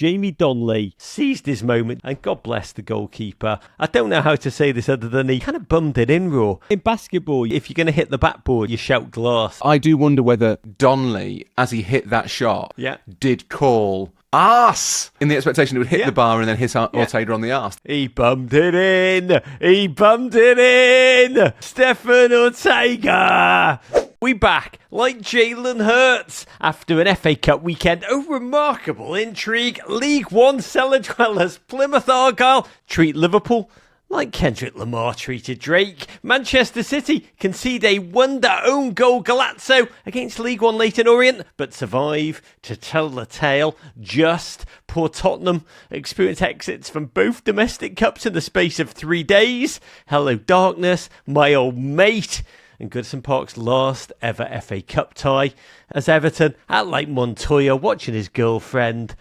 Jamie Donnelly seized his moment, and God bless the goalkeeper. I don't know how to say this other than he kind of bummed it in, Raw. In basketball, if you're going to hit the backboard, you shout glass. I do wonder whether Donnelly, as he hit that shot, did call arse in the expectation it would hit the bar and then hit Ortega on the arse. He bummed it in. He bummed it in. Stefan Ortega. We back like Jalen Hurts after an FA Cup weekend. Oh, remarkable intrigue. League One cellar dwellers Plymouth Argyle treat Liverpool like Kendrick Lamar treated Drake. Manchester City concede a wonder own goal Galazzo against League One Leyton Orient, but survive to tell the tale. Just poor Tottenham experience exits from both domestic cups in the space of 3 days. Hello darkness, my old mate. And Goodison Park's last ever FA Cup tie, as Everton at Lake Montoya watching his girlfriend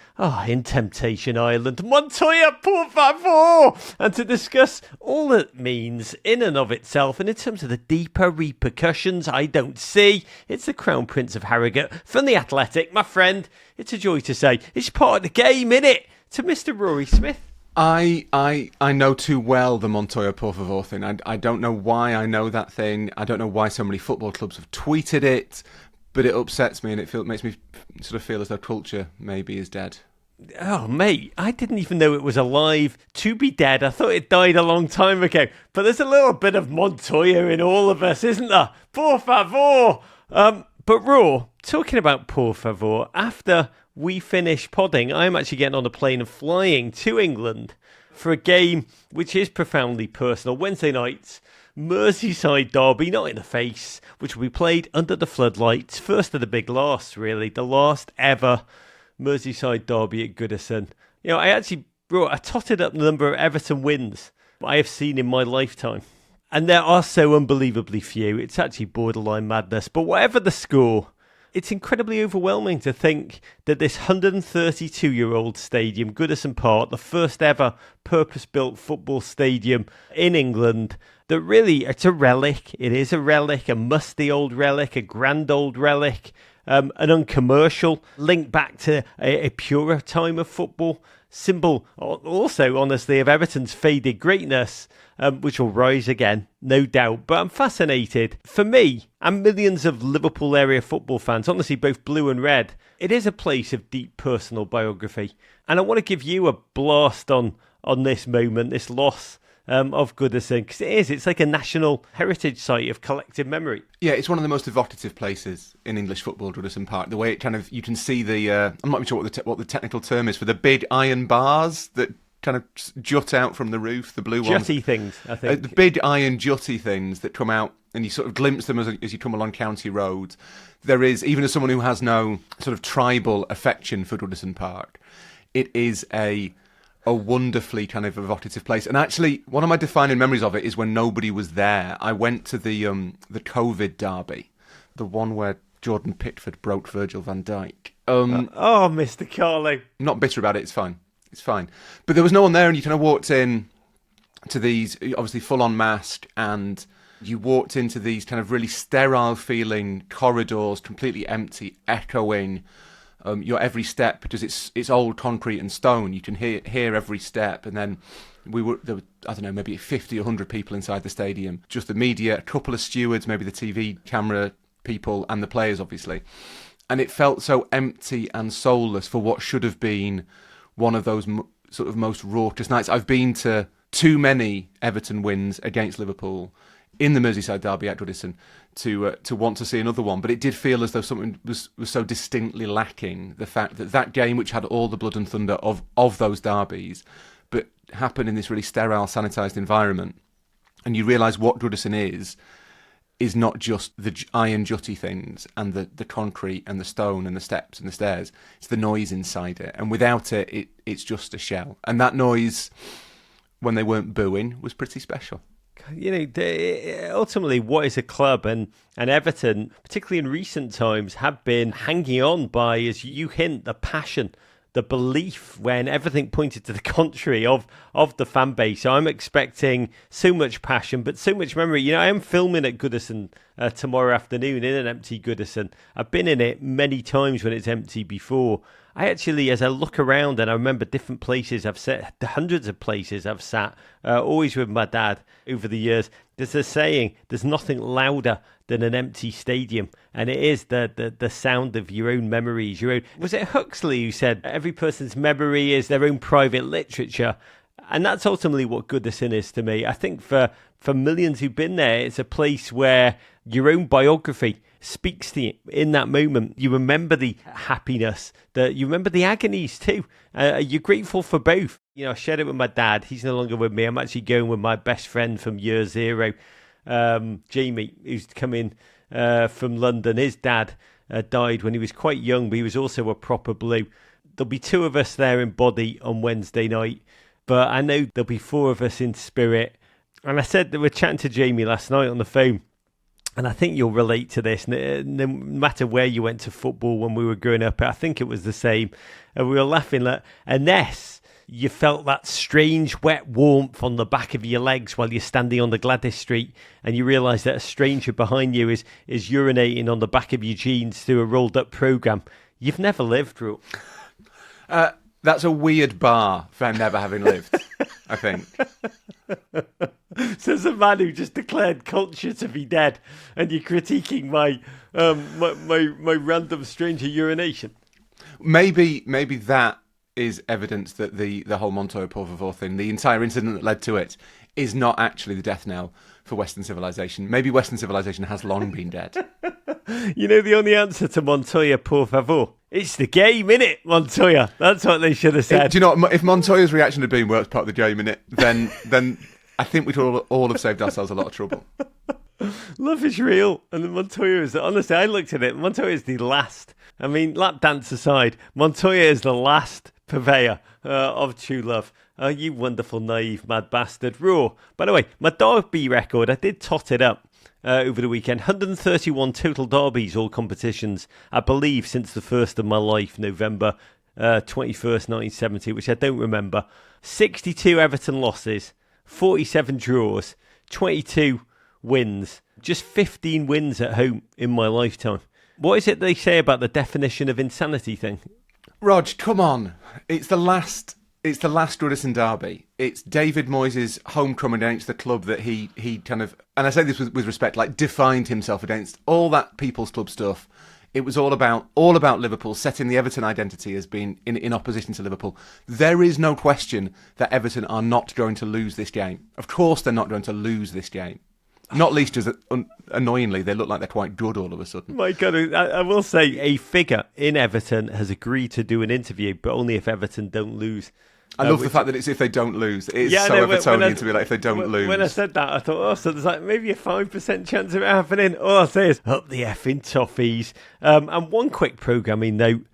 in Temptation Island. Montoya, por favor! And to discuss all it means in and of itself, and in terms of the deeper repercussions I don't see, it's the Crown Prince of Harrogate from The Athletic. My friend, it's a joy to say, it's part of the game, innit? To Mr. Rory Smith. I know too well the Montoya por favor thing. I don't know why I know that thing. I don't know why so many football clubs have tweeted it, but it upsets me and it makes me sort of feel as though culture maybe is dead. Oh, mate, I didn't even know it was alive to be dead. I thought it died a long time ago. But there's a little bit of Montoya in all of us, isn't there? Por favor! But Raw, talking about por favor, after we finish podding, I'm actually getting on a plane and flying to England for a game which is profoundly personal. Wednesday night, Merseyside Derby, not in the face, which will be played under the floodlights. First of the big last, really. The last ever Merseyside Derby at Goodison. You know, I totted up the number of Everton wins I have seen in my lifetime. And there are so unbelievably few. It's actually borderline madness. But whatever the score, it's incredibly overwhelming to think that this 132-year-old stadium, Goodison Park, the first ever purpose-built football stadium in England, that really, it's a relic. It is a relic, a musty old relic, a grand old relic, an uncommercial link back to a purer time of football. Symbol also, honestly, of Everton's faded greatness, which will rise again, no doubt. But I'm fascinated. For me, and millions of Liverpool area football fans, honestly, both blue and red, it is a place of deep personal biography. And I want to give you a blast on this moment, this loss of Goodison, because it's like a national heritage site of collective memory. Yeah, it's one of the most evocative places in English football, Goodison Park. The way it kind of, you can see the, I'm not even sure what the technical term is for the big iron bars that kind of jut out from the roof, the blue ones. Jutty things, I think. The big iron jutty things that come out, and you sort of glimpse them as you come along County Road. There is, even as someone who has no sort of tribal affection for Goodison Park, it is a wonderfully kind of evocative place. And actually, one of my defining memories of it is when nobody was there. I went to the COVID derby, the one where Jordan Pickford broke Virgil van Dijk. Mr. Carlo. I'm not bitter about it, it's fine. It's fine. But there was no one there, and you kind of walked in to these, obviously full-on mask, and you walked into these kind of really sterile-feeling corridors, completely empty, echoing your every step, because it's old concrete and stone. You can hear every step. And then there were, I don't know, maybe 50 or 100 people inside the stadium. Just the media, a couple of stewards, maybe the TV camera people, and the players, obviously. And it felt so empty and soulless for what should have been one of those sort of most raucous nights. I've been to too many Everton wins against Liverpool in the Merseyside Derby at Goodison to want to see another one. But it did feel as though something was so distinctly lacking. The fact that game, which had all the blood and thunder of those derbies, but happened in this really sterile, sanitised environment. And you realise what Goodison is not just the iron jutty things and the concrete and the stone and the steps and the stairs. It's the noise inside it. And without it, it's just a shell. And that noise, when they weren't booing, was pretty special. You know, ultimately, what is a club? And Everton, particularly in recent times, have been hanging on by, as you hint, the passion, the belief, when everything pointed to the contrary of the fan base. So I'm expecting so much passion, but so much memory. You know, I am filming at Goodison tomorrow afternoon in an empty Goodison. I've been in it many times when it's empty before. I actually, as I look around and I remember different places I've sat, the hundreds of places I've sat, always with my dad over the years, there's a saying, there's nothing louder than an empty stadium. And it is the sound of your own memories. Was it Huxley who said, every person's memory is their own private literature? And that's ultimately what Goodison is to me. I think for millions who've been there, it's a place where your own biography speaks to you in that moment. You remember the happiness, you remember the agonies too. You're grateful for both. I shared it with my dad. He's no longer with me. I'm actually going with my best friend from year zero, Jamie, who's come in from London. His dad died when he was quite young, but he was also a proper blue. There'll be 2 of us there in body on Wednesday night, but I know there'll be 4 of us in spirit. And I said that we're chatting to Jamie last night on the phone, and I think you'll relate to this. No matter where you went to football when we were growing up, I think it was the same. And we were laughing like, unless you felt that strange wet warmth on the back of your legs while you're standing on the Gladys Street, and you realise that a stranger behind you is urinating on the back of your jeans through a rolled up programme. You've never lived, Ru. That's a weird bar for never having lived, I think. Says a man who just declared culture to be dead, and you're critiquing my random stranger urination. Maybe that is evidence that the whole Montoya Por Favor thing, the entire incident that led to it, is not actually the death knell for Western civilization. Maybe Western civilization has long been dead. The only answer to Montoya Por Favor, it's the game, innit, Montoya? That's what they should have said. Do you know what? If Montoya's reaction had been, well, it's part of the game, innit, then I think we'd all have saved ourselves a lot of trouble. Love is real. And Montoya is, honestly, I looked at it, Montoya is the last. I mean, lap dance aside, Montoya is the last purveyor of true love. Oh, you wonderful, naive, mad bastard. Raw. By the way, my Derby record, I did tot it up over the weekend. 131 total Derbies, all competitions, I believe, since the first of my life, November 21st, 1970, which I don't remember. 62 Everton losses, 47 draws, 22 wins. Just 15 wins at home in my lifetime. What is it they say about the definition of insanity thing? Rog, come on. It's the last Goodison Derby. It's David Moyes' homecoming against the club that he kind of, and I say this with respect, like defined himself against all that People's Club stuff. It was all about Liverpool, setting the Everton identity as being in opposition to Liverpool. There is no question that Everton are not going to lose this game. Of course they're not going to lose this game. Not least as, annoyingly, they look like they're quite good all of a sudden. My God, I will say a figure in Everton has agreed to do an interview, but only if Everton don't lose. I love the fact that it's if they don't lose. It's Evertonian to be like, if they don't lose. When I said that, I thought, so there's like maybe a 5% chance of it happening. All I'll say is, up the effing toffees. And one quick programming note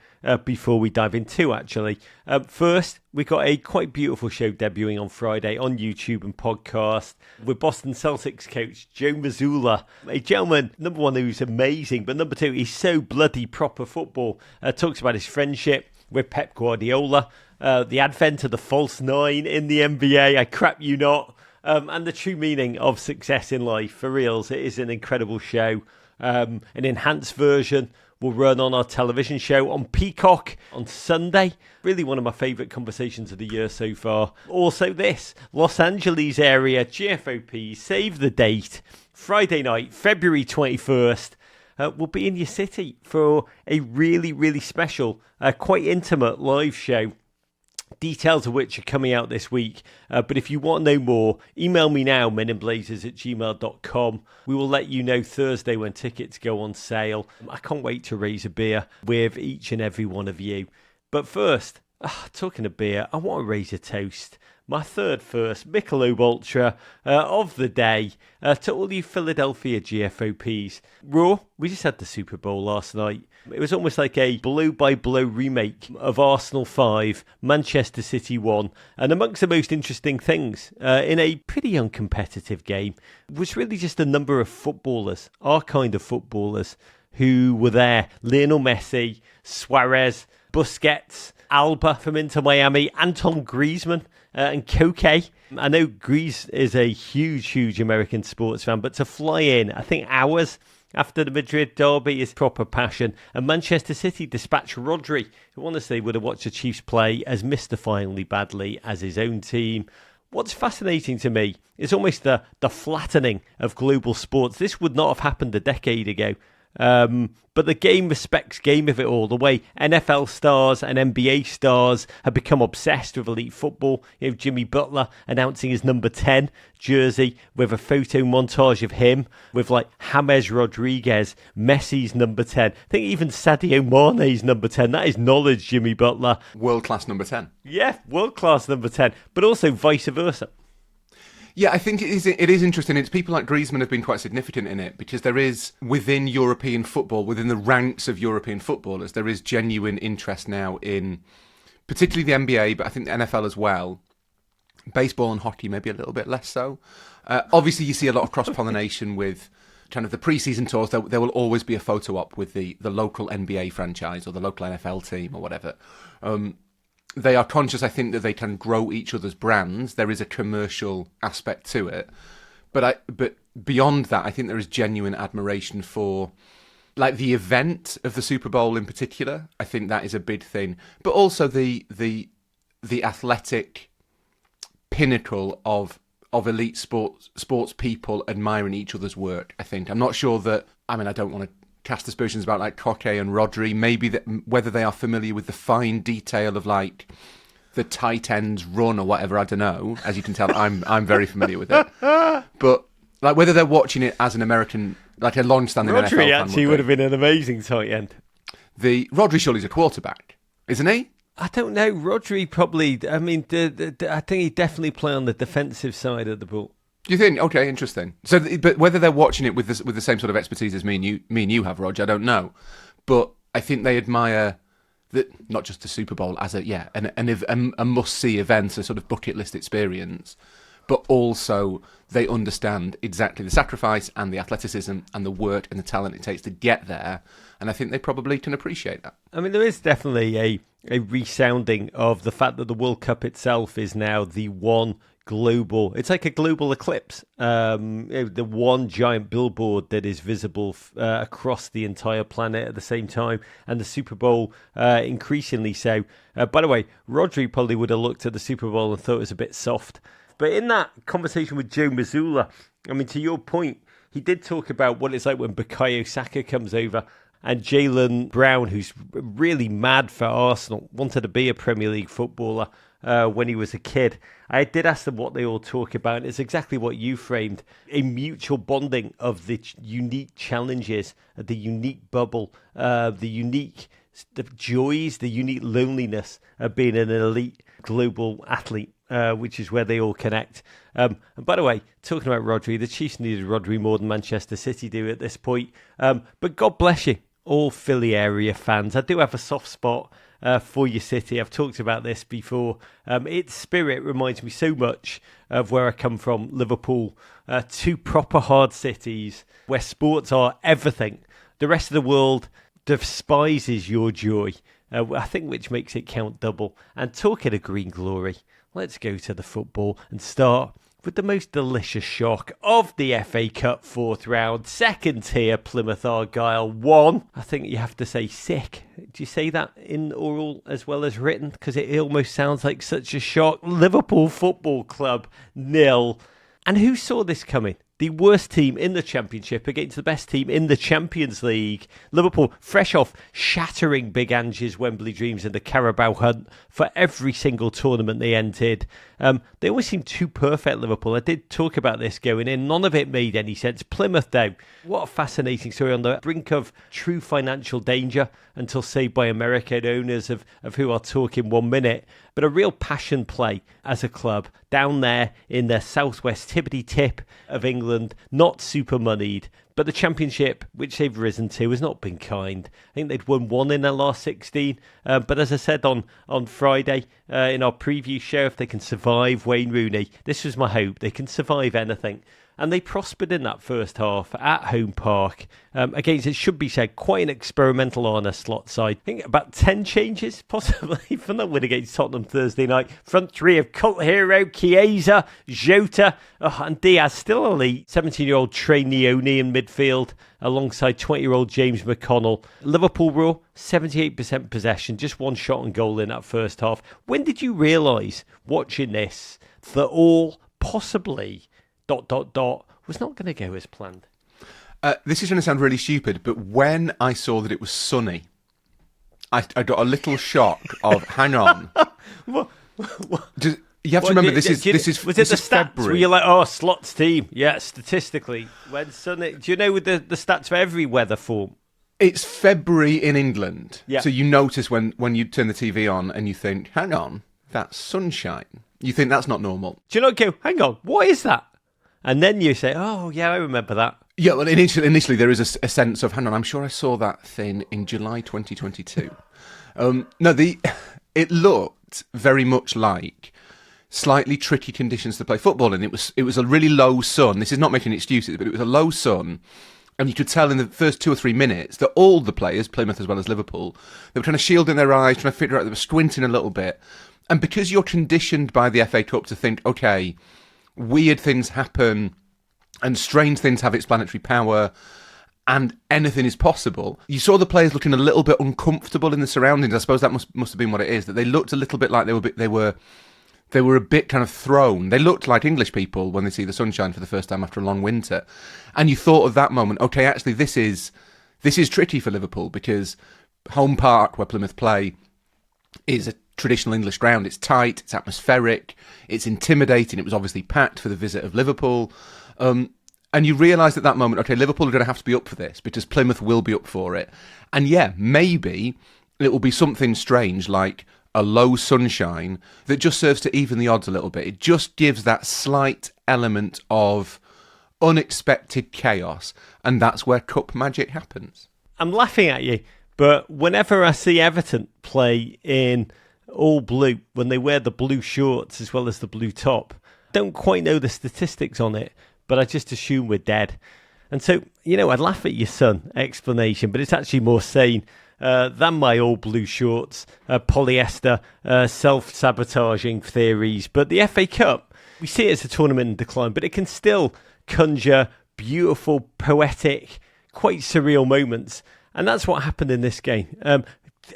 before we dive into, actually. First, we got a quite beautiful show debuting on Friday on YouTube and podcast with Boston Celtics coach Joe Mazzulla, a gentleman, number one, who's amazing, but number two, he's so bloody proper football. Talks about his friendship with Pep Guardiola, the advent of the false nine in the NBA, I crap you not, and the true meaning of success in life. For reals, it is an incredible show. An enhanced version will run on our television show on Peacock on Sunday. Really one of my favourite conversations of the year so far. Also this, Los Angeles area GFOP, save the date, Friday night, February 21st. We'll be in your city for a really, really special, quite intimate live show. Details of which are coming out this week. But if you want to know more, email me now, meninblazers@gmail.com. We will let you know Thursday when tickets go on sale. I can't wait to raise a beer with each and every one of you. But first, talking of beer, I want to raise a toast. My third first Michelob Ultra of the day to all you Philadelphia GFOPs. Raw, we just had the Super Bowl last night. It was almost like a blow-by-blow remake of Arsenal 5, Manchester City 1. And amongst the most interesting things in a pretty uncompetitive game was really just a number of footballers, our kind of footballers, who were there. Lionel Messi, Suarez, Busquets, Alba from Inter Miami, Anton Griezmann, and Koke. I know Grease is a huge, huge American sports fan, but to fly in, I think hours after the Madrid derby is proper passion. And Manchester City dispatched Rodri, who honestly would have watched the Chiefs play as mystifyingly badly as his own team. What's fascinating to me is almost the flattening of global sports. This would not have happened a decade ago. But the game respects game of it all. The way NFL stars and NBA stars have become obsessed with elite football. You know, Jimmy Butler announcing his number 10 jersey with a photo montage of him with like James Rodriguez, Messi's number 10. I think even Sadio Mane's number 10. That is knowledge, Jimmy Butler. World-class number 10. Yeah, world-class number 10. But also vice versa. Yeah, I think it is interesting. It's people like Griezmann have been quite significant in it because there is, within European football, within the ranks of European footballers, there is genuine interest now in, particularly the NBA, but I think the NFL as well. Baseball and hockey maybe a little bit less so. Obviously, you see a lot of cross-pollination with kind of the pre-season tours. There will always be a photo op with the local NBA franchise or the local NFL team or whatever. They are conscious, I think, that they can grow each other's brands. There is a commercial aspect to it. But beyond that, I think there is genuine admiration for like the event of the Super Bowl in particular. I think that is a big thing. But also the athletic pinnacle of elite sports people admiring each other's work, I think. I'm not sure that, I don't want to cast aspersions about like Koke and Rodri, maybe that whether they are familiar with the fine detail of like the tight ends run or whatever, I don't know. As you can tell, I'm very familiar with it. But like whether they're watching it as an American, like a long-standing NFL fan. Rodri actually would have been an amazing tight end. Rodri surely's a quarterback, isn't he? I don't know. Rodri probably. I think he definitely play on the defensive side of the ball. Do you think? Okay, interesting. So, but whether they're watching it with the same sort of expertise as me and you have, Rog, I don't know. But I think they admire that, not just the Super Bowl as a must-see event, a sort of bucket list experience, but also they understand exactly the sacrifice and the athleticism and the work and the talent it takes to get there. And I think they probably can appreciate that. There is definitely a resounding of the fact that the World Cup itself is now the one global, it's like a global eclipse. The one giant billboard that is visible across the entire planet at the same time, and the Super Bowl increasingly so. By the way, Rodri probably would have looked at the Super Bowl and thought it was a bit soft. But in that conversation with Joe Mazzulla, to your point, he did talk about what it's like when Bukayo Saka comes over. And Jaylen Brown, who's really mad for Arsenal, wanted to be a Premier League footballer when he was a kid. I did ask them what they all talk about, and it's exactly what you framed. A mutual bonding of the unique challenges, the unique bubble, the unique joys, the unique loneliness of being an elite global athlete, which is where they all connect. And by the way, talking about Rodri, the Chiefs needed Rodri more than Manchester City do at this point. But God bless you, all Philly area fans. I do have a soft spot for your city. I've talked about this before. Its spirit reminds me so much of where I come from, Liverpool. Two proper hard cities where sports are everything. The rest of the world despises your joy, I think, which makes it count double. And talking of green glory, let's go to the football and start with the most delicious shock of the FA Cup fourth round. Second tier, Plymouth Argyle 1. I think you have to say sick. Do you say that in oral as well as written? Because it almost sounds like such a shock. Liverpool Football Club 0. And who saw this coming? The worst team in the Championship against the best team in the Champions League. Liverpool, fresh off shattering Big Ange's Wembley dreams in the Carabao hunt for every single tournament they entered. They always seemed too perfect, Liverpool. I did talk about this going in. None of it made any sense. Plymouth, though, what a fascinating story, on the brink of true financial danger until saved by American owners of who I'll talk in 1 minute. But a real passion play as a club down there in the southwest tippity-tip of England, not super moneyed. But the Championship, which they've risen to, has not been kind. I think they'd won 1 in their last 16. But as I said on Friday in our preview show, if they can survive Wayne Rooney, this was my hope. They can survive anything. And they prospered in that first half at home park against, it should be said, quite an experimental on a slot side. I think about 10 changes, possibly, from that win against Tottenham Thursday night. Front three of cult hero Chiesa, Jota, and Diaz, still elite. 17-year-old Trey Neone in midfield, alongside 20-year-old James McConnell. Liverpool raw, 78% possession, just one shot on goal in that first half. When did you realise, watching this, that all possibly... ... was not going to go as planned? This is going to sound really stupid, but when I saw that it was sunny, I got a little shock of, hang on. What? You have to remember, this is Was it the stats February. where you're like, oh, slots team? Yeah, statistically. When sunny... Do you know the stats for every weather form? It's February in England. Yeah. So you notice when you turn the TV on and you think, hang on, that's sunshine. You think that's not normal. Do you not go, hang on, what is that? And then you say, oh, yeah, I remember that. Yeah, well, initially there is a sense of, hang on, I'm sure I saw that thing in July 2022. It looked very much like slightly tricky conditions to play football in. It was a really low sun. This is not making excuses, but it was a low sun. And you could tell in the first 2 or 3 minutes that all the players, Plymouth as well as Liverpool, they were trying to shield in their eyes, trying to figure out, they were squinting a little bit. And because you're conditioned by the FA Cup to think, okay, weird things happen and strange things have explanatory power and anything is possible. You saw the players looking a little bit uncomfortable in the surroundings. I suppose that must have been what it is, that they looked a little bit like they were a bit kind of thrown. They looked like English people when they see the sunshine for the first time after a long winter. And you thought of that moment, okay, actually this is tricky for Liverpool because home park where Plymouth play is a traditional English ground. It's tight, it's atmospheric, it's intimidating. It was obviously packed for the visit of Liverpool. And you realised at that moment, okay, Liverpool are going to have to be up for this because Plymouth will be up for it. And yeah, maybe it will be something strange like a low sunshine that just serves to even the odds a little bit. It just gives that slight element of unexpected chaos, and that's where cup magic happens. I'm laughing at you, but whenever I see Everton play in all blue, when they wear the blue shorts as well as the blue top, don't quite know the statistics on it, but I just assume we're dead. And so, I'd laugh at your son explanation, but it's actually more sane than my all blue shorts, polyester, self-sabotaging theories. But the FA Cup, we see it as a tournament in decline, but it can still conjure beautiful, poetic, quite surreal moments. And that's what happened in this game.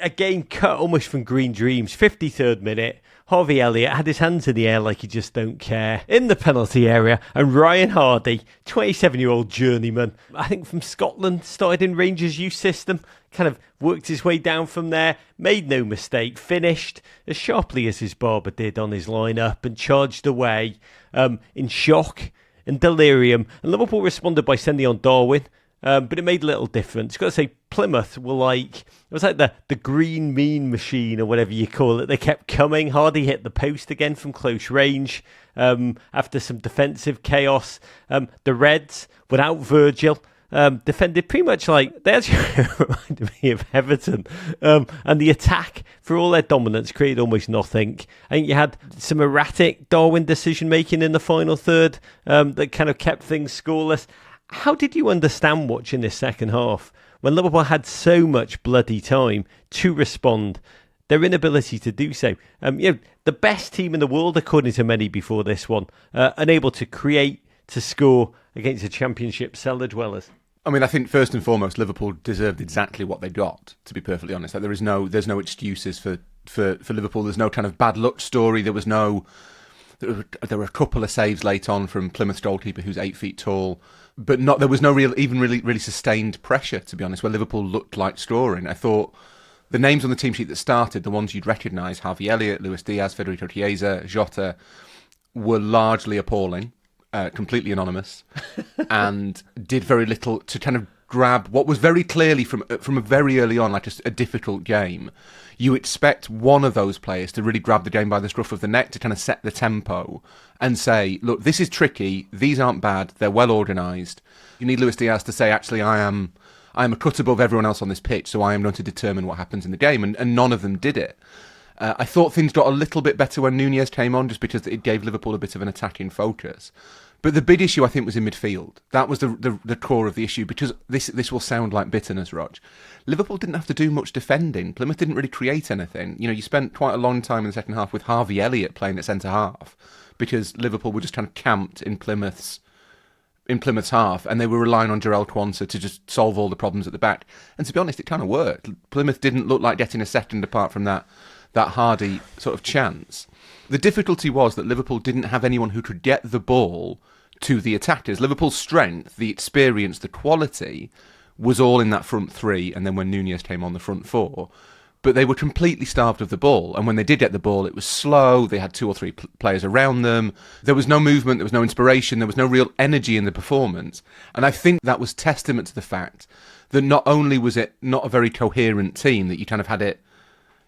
A game cut almost from green dreams. 53rd minute, Harvey Elliott had his hands in the air like he just don't care in the penalty area, and Ryan Hardy, 27-year-old journeyman, I think from Scotland, started in Rangers' youth system, kind of worked his way down from there, made no mistake, finished as sharply as his barber did on his line-up and charged away in shock and delirium. And Liverpool responded by sending on Darwin. But it made little difference. Got to say, Plymouth were it was like the green mean machine or whatever you call it. They kept coming. Hardy hit the post again from close range after some defensive chaos. The Reds, without Virgil, defended pretty much like, they actually reminded me of Everton. And the attack, for all their dominance, created almost nothing. I think you had some erratic Darwin decision-making in the final third that kind of kept things scoreless. How did you understand watching this second half when Liverpool had so much bloody time to respond, their inability to do so? The best team in the world, according to many before this one, unable to create, to score against the Championship cellar dwellers. I mean, I think first and foremost, Liverpool deserved exactly what they got, to be perfectly honest. Like, there's no excuses for Liverpool. There's no kind of bad luck story. There were a couple of saves late on from Plymouth's goalkeeper, who's 8 feet tall. But there was no really sustained pressure, to be honest, where Liverpool looked like scoring. I thought the names on the team sheet that started, the ones you'd recognise, Harvey Elliott, Luis Diaz, Federico Chiesa, Jota, were largely appalling, completely anonymous, and did very little to kind of grab what was very clearly from a very early on, like a difficult game. You expect one of those players to really grab the game by the scruff of the neck to kind of set the tempo and say, look, this is tricky, these aren't bad, they're well organised. You need Luis Diaz to say, actually, I am a cut above everyone else on this pitch, so I am going to determine what happens in the game, and none of them did it. I thought things got a little bit better when Nunez came on, just because it gave Liverpool a bit of an attacking focus. But the big issue, I think, was in midfield. That was the core of the issue, because this will sound like bitterness, Rog. Liverpool didn't have to do much defending. Plymouth didn't really create anything. You spent quite a long time in the second half with Harvey Elliott playing at centre-half, because Liverpool were just kind of camped in Plymouth's half, and they were relying on Jarell Quansah to just solve all the problems at the back. And to be honest, it kind of worked. Plymouth didn't look like getting a second apart from that Hardy sort of chance. The difficulty was that Liverpool didn't have anyone who could get the ball to the attackers. Liverpool's strength, the experience, the quality was all in that front three, and then when Nunez came on, the front four. But they were completely starved of the ball, and when they did get the ball, it was slow. They had two or three players around them. There was no movement, there was no inspiration, there was no real energy in the performance. And I think that was testament to the fact that not only was it not a very coherent team, that you kind of had it...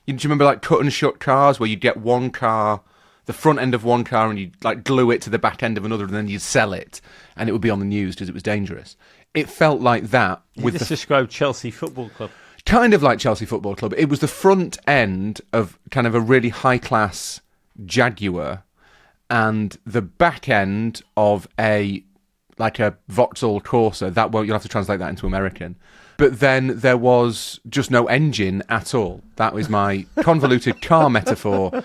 Do you remember like cut and shut cars, where you'd get one car, the front end of one car, and you'd like glue it to the back end of another, and then you'd sell it, and it would be on the news because it was dangerous. It felt like that. You just described Chelsea Football Club. Kind of like Chelsea Football Club. It was the front end of kind of a really high-class Jaguar, and the back end of a Vauxhall Corsa. You'll have to translate that into American. But then there was just no engine at all. That was my convoluted car metaphor.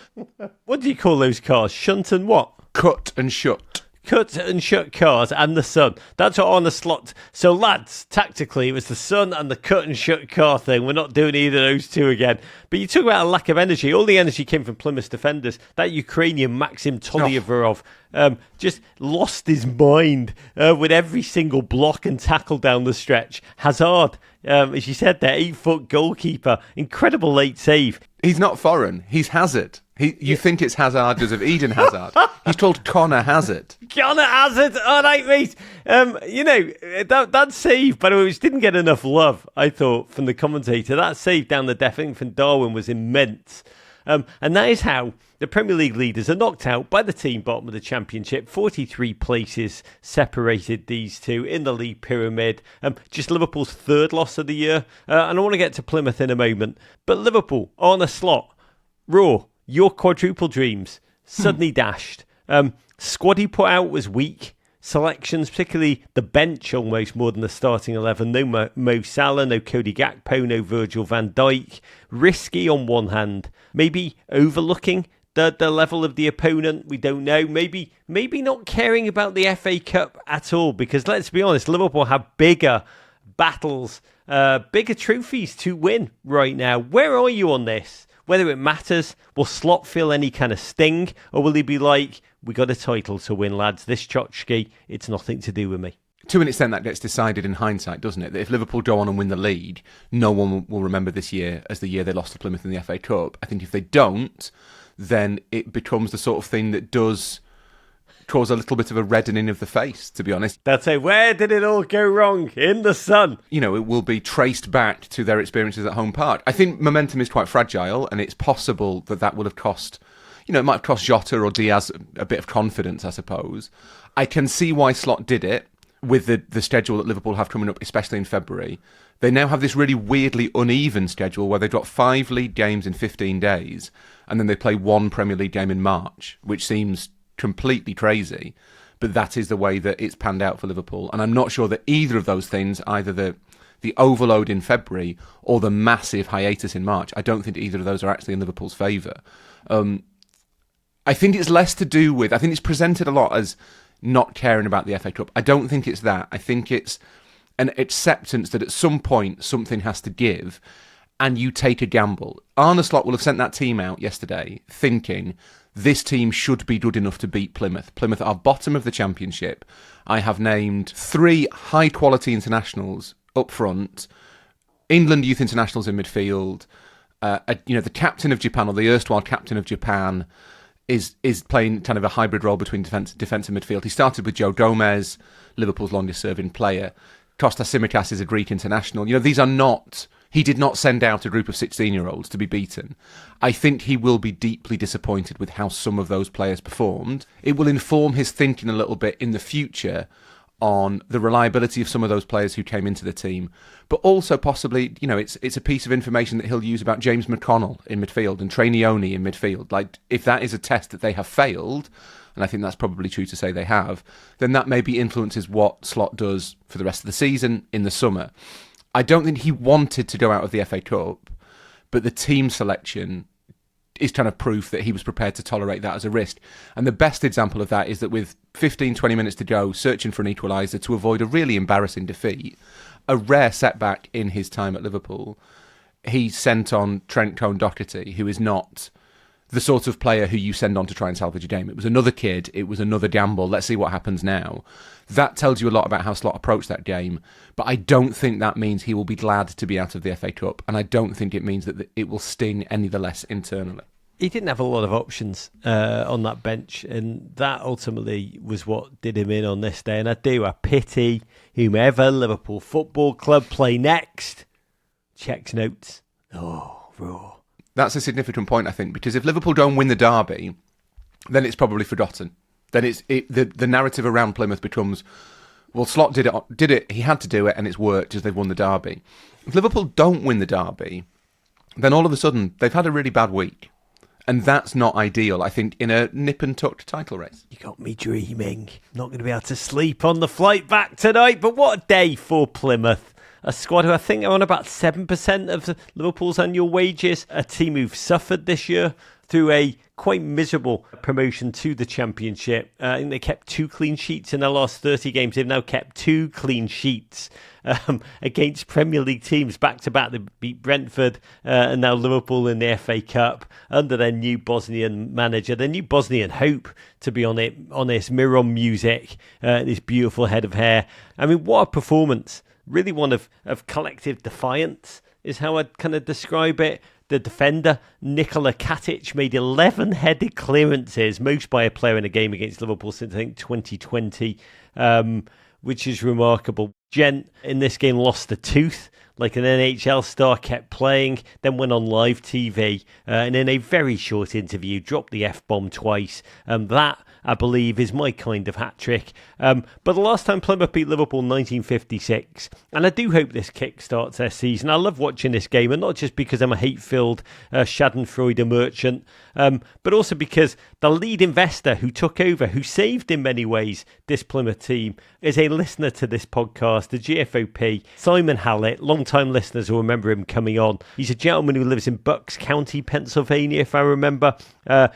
What do you call those cars? Shunt and what? Cut and shut. Cut and shut cars and the sun. That's what on the slot. So, lads, tactically, it was the sun and the cut and shut car thing. We're not doing either of those two again. But you talk about a lack of energy. All the energy came from Plymouth's defenders. That Ukrainian Maxim Tolyavarov just lost his mind with every single block and tackle down the stretch. Hazard, as you said there, 8-foot goalkeeper. Incredible late save. He's not foreign. He's Hazard. You think it's Hazard because of Eden Hazard. He's called Connor Hazard. Connor Hazard, all right, mate. That save, by the way, which didn't get enough love, I thought, from the commentator. That save down the defending from Darwin was immense. And that is how the Premier League leaders are knocked out by the team bottom of the Championship. 43 places separated these two in the league pyramid. Just Liverpool's third loss of the year. And I want to get to Plymouth in a moment. But Liverpool on a slot. Raw, your quadruple dreams suddenly dashed. Squad he put out was weak. Selections, particularly the bench, almost more than the starting 11. No Mo Salah, no Cody Gakpo, no Virgil van Dijk. Risky on one hand. Maybe overlooking the level of the opponent. We don't know. Maybe not caring about the FA Cup at all. Because let's be honest, Liverpool have bigger battles, bigger trophies to win right now. Where are you on this? Whether it matters, will Slot feel any kind of sting, or will he be like, we got a title to win, lads, this tchotchke, it's nothing to do with me? To an extent, that gets decided in hindsight, doesn't it? That if Liverpool go on and win the league, no one will remember this year as the year they lost to Plymouth in the FA Cup. I think if they don't, then it becomes the sort of thing that does cause a little bit of a reddening of the face, to be honest. They'll say, where did it all go wrong? In the sun. It will be traced back to their experiences at home park. I think momentum is quite fragile, and it's possible that will have cost, it might have cost Jota or Diaz a bit of confidence, I suppose. I can see why Slot did it with the schedule that Liverpool have coming up, especially in February. They now have this really weirdly uneven schedule where they've got 5 league games in 15 days, and then they play 1 Premier League game in March, which seems completely crazy, but that is the way that it's panned out for Liverpool. And I'm not sure that either of those things, either the overload in February or the massive hiatus in March, I don't think either of those are actually in Liverpool's favour. I think it's less to do with, I think it's presented a lot as not caring about the FA Cup. I don't think it's that. I think it's an acceptance that at some point something has to give, and you take a gamble. Arne Slot will have sent that team out yesterday thinking this team should be good enough to beat Plymouth. Plymouth are bottom of the Championship. I have named 3 high-quality internationals up front, England youth internationals in midfield. The captain of Japan, or the erstwhile captain of Japan, is playing kind of a hybrid role between defence and midfield. He started with Joe Gomez, Liverpool's longest-serving player. Kostas Tsimikas is a Greek international. These are not... He did not send out a group of 16-year-olds to be beaten. I think he will be deeply disappointed with how some of those players performed. It will inform his thinking a little bit in the future on the reliability of some of those players who came into the team, but also possibly, it's a piece of information that he'll use about James McConnell in midfield and Trainioni in midfield. Like, if that is a test that they have failed, and I think that's probably true to say they have, then that maybe influences what Slot does for the rest of the season in the summer. I don't think he wanted to go out of the FA Cup, but the team selection is kind of proof that he was prepared to tolerate that as a risk. And the best example of that is that with 15, 20 minutes to go, searching for an equaliser to avoid a really embarrassing defeat, a rare setback in his time at Liverpool, he sent on Trent Cone-Doherty, who is not the sort of player who you send on to try and salvage a game. It was another kid, it was another gamble, let's see what happens now. That tells you a lot about how Slot approached that game, but I don't think that means he will be glad to be out of the FA Cup, and I don't think it means that it will sting any the less internally. He didn't have a lot of options on that bench, and that ultimately was what did him in on this day. And I pity whomever Liverpool Football Club play next. Checks notes. Oh, raw. That's a significant point, I think, because if Liverpool don't win the derby, then it's probably forgotten. Then the narrative around Plymouth becomes, well, Slot did it, he had to do it, and it's worked as they've won the derby. If Liverpool don't win the derby, then all of a sudden they've had a really bad week. And that's not ideal, I think, in a nip-and-tucked title race. You got me dreaming. Not going to be able to sleep on the flight back tonight, but what a day for Plymouth. A squad who I think are on about 7% of Liverpool's annual wages. A team who've suffered this year through a quite miserable promotion to the Championship. I think they kept 2 clean sheets in their last 30 games. They've now kept 2 clean sheets against Premier League teams back-to-back. They beat Brentford and now Liverpool in the FA Cup under their new Bosnian manager, their new Bosnian hope, to be honest. Miron music, this beautiful head of hair. I mean, what a performance. Really one of collective defiance is how I'd kind of describe it. The defender, Nikola Katic, made 11 headed clearances, most by a player in a game against Liverpool since, I think, 2020, which is remarkable. Gent in this game lost a tooth, like an NHL star, kept playing, then went on live TV, and in a very short interview, dropped the F-bomb twice. That, I believe, is my kind of hat-trick. But the last time Plymouth beat Liverpool, 1956. And I do hope this kick-starts their season. I love watching this game, and not just because I'm a hate-filled Schadenfreude merchant, but also because the lead investor who took over, who saved in many ways this Plymouth team, is a listener to this podcast, the GFOP, Simon Hallett. Long-time listeners will remember him coming on. He's a gentleman who lives in Bucks County, Pennsylvania, if I remember.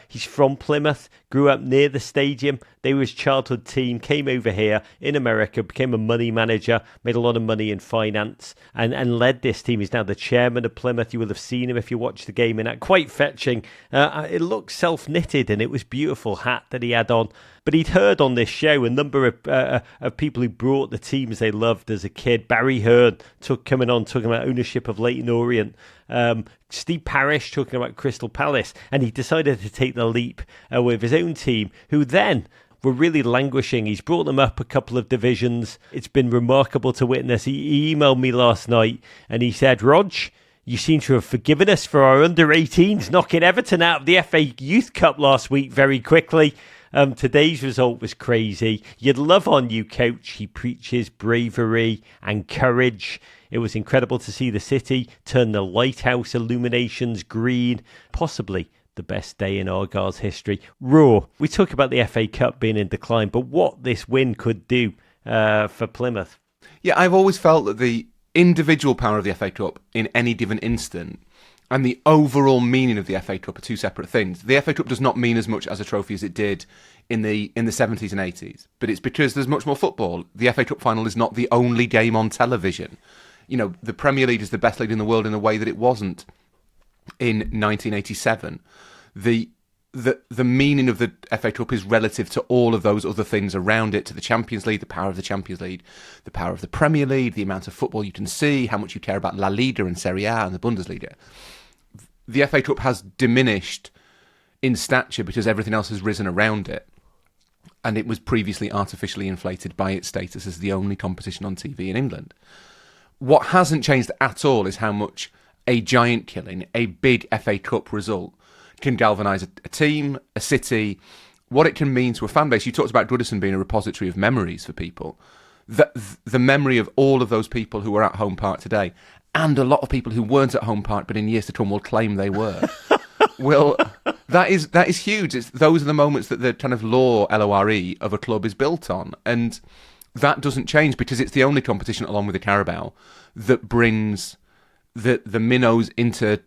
He's from Plymouth, grew up near the stadium. They were his childhood team, came over here in America, became a money manager, made a lot of money in finance, and led this team. He's now the chairman of Plymouth. You will have seen him if you watched the game, and quite fetching. It looked self-knitted, and it was beautiful hat that he had on. But he'd heard on this show a number of people who brought the teams they loved as a kid. Barry Hearn coming on, talking about ownership of Leyton Orient. Steve Parish talking about Crystal Palace. And he decided to take the leap with his own team, who then were really languishing. He's brought them up a couple of divisions. It's been remarkable to witness. He emailed me last night and he said, Rog, you seem to have forgiven us for our under-18s knocking Everton out of the FA Youth Cup last week very quickly. Today's result was crazy. You'd love our new coach. He preaches bravery and courage. It was incredible to see the city turn the lighthouse illuminations green. Possibly the best day in Argyle's history. Raw. We talk about the FA Cup being in decline, but what this win could do for Plymouth. Yeah, I've always felt that the individual power of the FA Cup in any given instant and the overall meaning of the FA Cup are two separate things. The FA Cup does not mean as much as a trophy as it did in the 70s and 80s, but it's because there's much more football. The FA Cup final is not the only game on television. You know, the Premier League is the best league in the world in a way that it wasn't in 1987. The meaning of the FA Cup is relative to all of those other things around it, to the Champions League, the power of the Champions League, the power of the Premier League, the amount of football you can see, how much you care about La Liga and Serie A and the Bundesliga. The FA Cup has diminished in stature because everything else has risen around it, and it was previously artificially inflated by its status as the only competition on TV in England. What hasn't changed at all is how much a giant killing, a big FA Cup result, can galvanise a team, a city, what it can mean to a fan base. You talked about Goodison being a repository of memories for people. the memory of all of those people who were at Home Park today, and a lot of people who weren't at Home Park but in years to come will claim they were. Well, that is huge. Those are the moments that the kind of lore, LORE, of a club is built on. And that doesn't change because it's the only competition, along with the Carabao, that brings the minnows into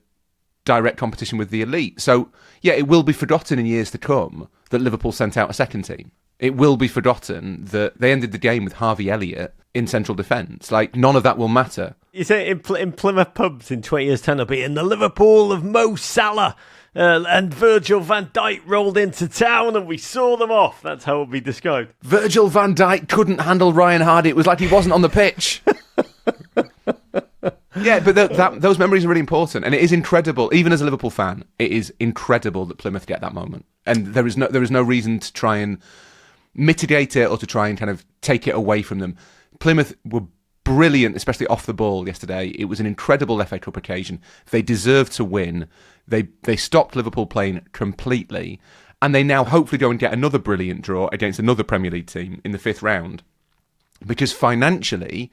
direct competition with the elite. So, yeah, it will be forgotten in years to come that Liverpool sent out a second team. It will be forgotten that they ended the game with Harvey Elliott in central defence. Like, none of that will matter. You say in Plymouth pubs in 20 years' time, it'll be in the Liverpool of Mo Salah and Virgil van Dijk rolled into town and we saw them off. That's how it'll be described. Virgil van Dijk couldn't handle Ryan Hardy. It was like he wasn't on the pitch. Yeah, but those memories are really important, and it is incredible. Even as a Liverpool fan, it is incredible that Plymouth get that moment, and there is no reason to try and mitigate it or to try and kind of take it away from them. Plymouth were brilliant, especially off the ball yesterday. It was an incredible FA Cup occasion. They deserved to win. They stopped Liverpool playing completely, and they now hopefully go and get another brilliant draw against another Premier League team in the 5th round, because financially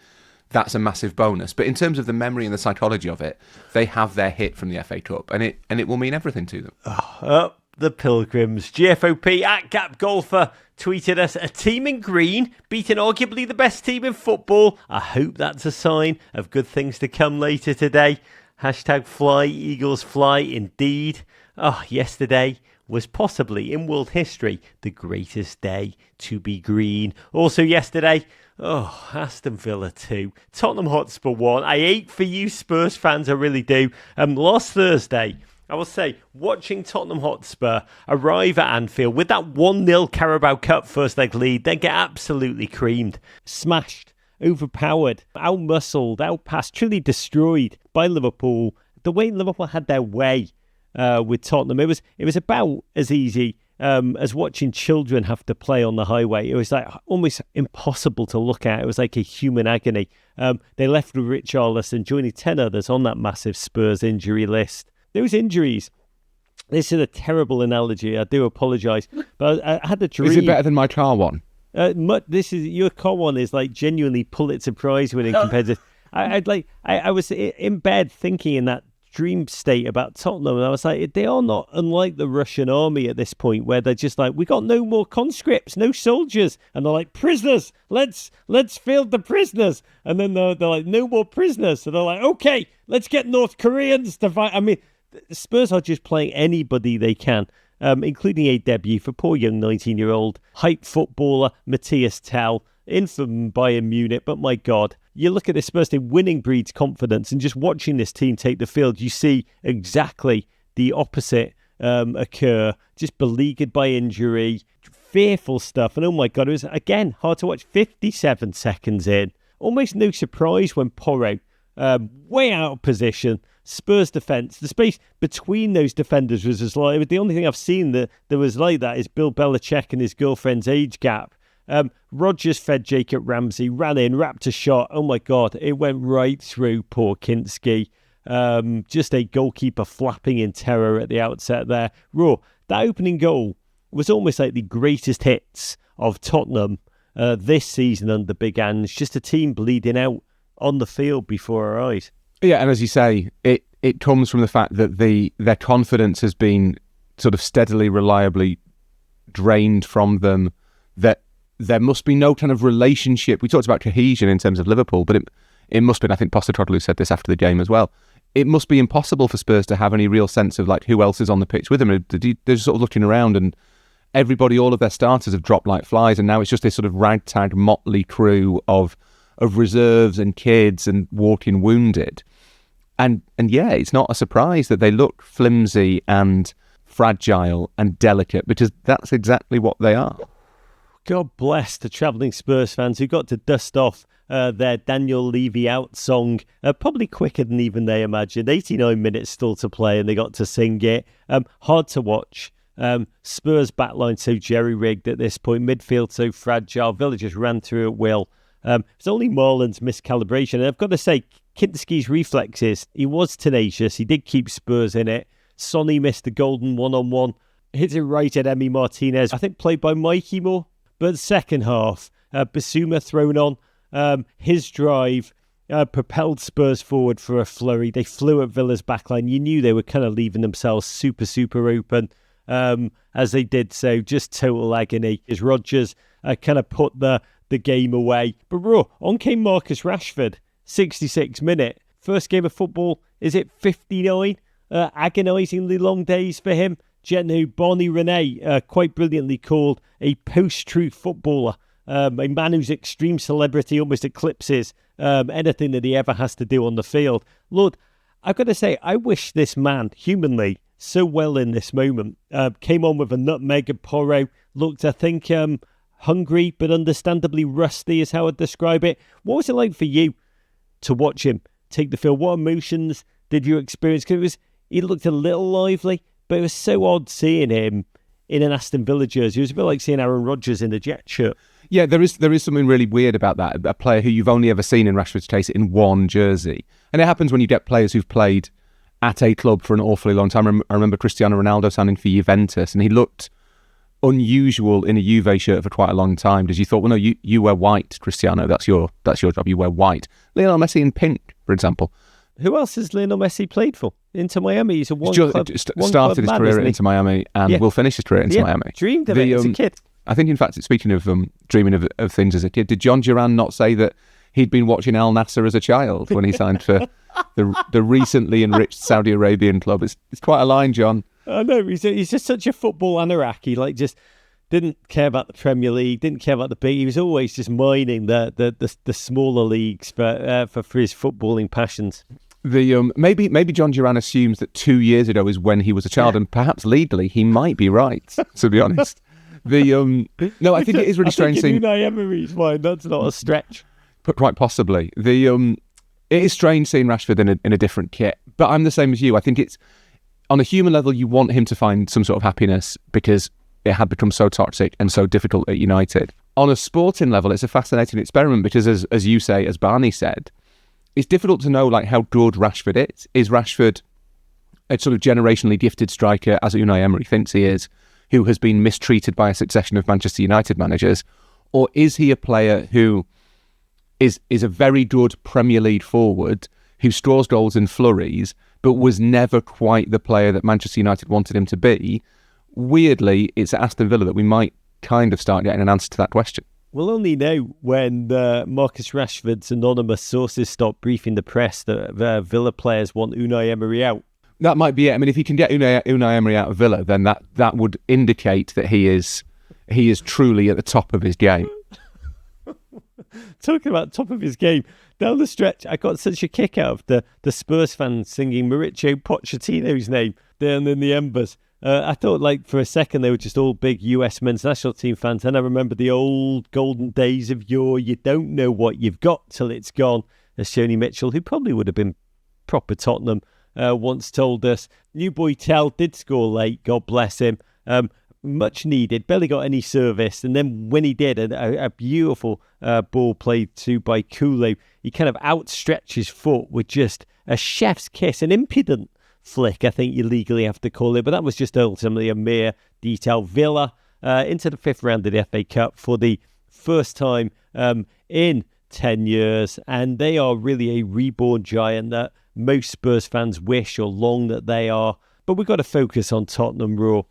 that's a massive bonus. But in terms of the memory and the psychology of it, they have their hit from the FA Cup, and it will mean everything to them. The Pilgrims. GFOP at Gap Golfer tweeted us, a team in green beating arguably the best team in football. I hope that's a sign of good things to come later today. Hashtag fly, Eagles fly indeed. Yesterday was possibly in world history the greatest day to be green. Also yesterday, Aston Villa 2, Tottenham Hotspur 1. I hate for you Spurs fans, I really do. Last Thursday, I will say, watching Tottenham Hotspur arrive at Anfield with that 1-0 Carabao Cup first leg lead, then get absolutely creamed, smashed, overpowered, out-muscled, out-passed, truly destroyed by Liverpool. The way Liverpool had their way with Tottenham, it was about as easy as watching children have to play on the highway. It was like almost impossible to look at. It was like a human agony. They left with Richarlison joining 10 others on that massive Spurs injury list. Those injuries, this is a terrible analogy. I do apologise, but I had a dream. Is it better than my car one? Your car one is like genuinely Pulitzer Prize winning compared to. I was in bed thinking in that dream state about Tottenham, and I was like, they are not unlike the Russian army at this point, where they're just like, we got no more conscripts, no soldiers, and they're like, prisoners, let's field the prisoners, and then they're like, no more prisoners, so they're like, okay, let's get North Koreans to fight. I mean, Spurs are just playing anybody they can, including a debut for poor young 19-year-old hype footballer Matthias Tell, in from Bayern Munich. But my God, you look at this Spurs team, winning breeds confidence, and just watching this team take the field, you see exactly the opposite occur. Just beleaguered by injury, fearful stuff, and oh my God, it was again hard to watch. 57 seconds in, almost no surprise when Porro, way out of position. Spurs defence, the space between those defenders was just like, the only thing I've seen that was like that is Bill Belichick and his girlfriend's age gap. Rodgers fed Jacob Ramsey, ran in, wrapped a shot. Oh my God, it went right through poor Kinski. Just a goalkeeper flapping in terror at the outset there. Raw, that opening goal was almost like the greatest hits of Tottenham this season under Big Ange. Just a team bleeding out on the field before our eyes. Yeah, and as you say, it comes from the fact that their confidence has been sort of steadily, reliably drained from them, that there must be no kind of relationship. We talked about cohesion in terms of Liverpool, but it must be, and I think Postecoglou said this after the game as well, it must be impossible for Spurs to have any real sense of like who else is on the pitch with them. They're just sort of looking around, and everybody, all of their starters have dropped like flies, and now it's just this sort of ragtag motley crew of reserves and kids and walking wounded. And yeah, it's not a surprise that they look flimsy and fragile and delicate, because that's exactly what they are. God bless the travelling Spurs fans who got to dust off their Daniel Levy out song, probably quicker than even they imagined. 89 minutes still to play and they got to sing it. Hard to watch. Spurs backline so jerry-rigged at this point, midfield so fragile, Villa just ran through at will. It's only Marlon's miscalibration, and I've got to say, Kinski's reflexes, he was tenacious, he did keep Spurs in it. Sonny missed the golden one-on-one, hit it right at Emi Martinez, I think played by Mikey Moore. But second half, Basuma thrown on, His drive propelled Spurs forward for a flurry. They flew at Villa's backline. You knew they were kind of leaving themselves super, super open as they did so. Just total agony as Rodgers kind of put the game away. But on came Marcus Rashford, 66 minute. First game of football, is it 59? Agonisingly long days for him. Who Barney Renee quite brilliantly called a post-truth footballer. A man whose extreme celebrity almost eclipses anything that he ever has to do on the field. Lord, I've got to say, I wish this man, humanly, so well in this moment. Came on with a nutmeg and Porro. Looked, I think, hungry, but understandably rusty is how I'd describe it. What was it like for you to watch him take the field? What emotions did you experience? Because he looked a little lively, but it was so odd seeing him in an Aston Villa jersey. It was a bit like seeing Aaron Rodgers in a Jet shirt. Yeah, there is something really weird about that. A player who you've only ever seen in Rashford's case in one jersey. And it happens when you get players who've played at a club for an awfully long time. I remember Cristiano Ronaldo signing for Juventus, and he looked unusual in a Juve shirt for quite a long time because you thought, well, no, you wear white, Cristiano. That's your job. You wear white. Lionel Messi in pink, for example. Who else has Lionel Messi played for? Inter Miami. He's a started his career at Inter Miami and will finish his career at Inter Miami. Dreamed of it as a kid. I think, in fact, speaking of dreaming of things as a kid, did John Duran not say that he'd been watching Al Nassr as a child when he signed for the recently enriched Saudi Arabian club? It's quite a line, John. I know. He's just such a football anorak. He just didn't care about the Premier League, didn't care about the big. He was always just mining the smaller leagues for his footballing passions. Maybe John Duran assumes that 2 years ago is when he was a child, and perhaps legally he might be right. To be honest, no, I think it is really strange seeing Unai Emery's mind. That's not a stretch. But quite possibly, it is strange seeing Rashford in a different kit. But I'm the same as you. I think it's on a human level, you want him to find some sort of happiness because it had become so toxic and so difficult at United. On a sporting level, it's a fascinating experiment because, as you say, as Barney said, it's difficult to know how good Rashford is. Is Rashford a sort of generationally gifted striker, as Unai Emery thinks he is, who has been mistreated by a succession of Manchester United managers? Or is he a player who is a very good Premier League forward who scores goals in flurries, but was never quite the player that Manchester United wanted him to be? Weirdly, it's at Aston Villa that we might kind of start getting an answer to that question. We'll only know when Marcus Rashford's anonymous sources stop briefing the press that Villa players want Unai Emery out. That might be it. I mean, if he can get Unai Emery out of Villa, then that would indicate that he is truly at the top of his game. Talking about top of his game, down the stretch, I got such a kick out of the Spurs fans singing Mauricio Pochettino's name down in the Embers. I thought, for a second, they were just all big US men's national team fans. And I remember the old golden days of yore. You don't know what you've got till it's gone. As Shoney Mitchell, who probably would have been proper Tottenham, once told us. New boy Tell did score late, God bless him. Much needed, barely got any service. And then when he did, a beautiful ball played to by Kulu, he kind of outstretched his foot with just a chef's kiss, an impudent flick, I think you legally have to call it, but that was just ultimately a mere detail. Villa into the fifth round of the FA Cup for the first time in 10 years, and they are really a reborn giant that most Spurs fans wish or long that they are. But we've got to focus on Tottenham Raw.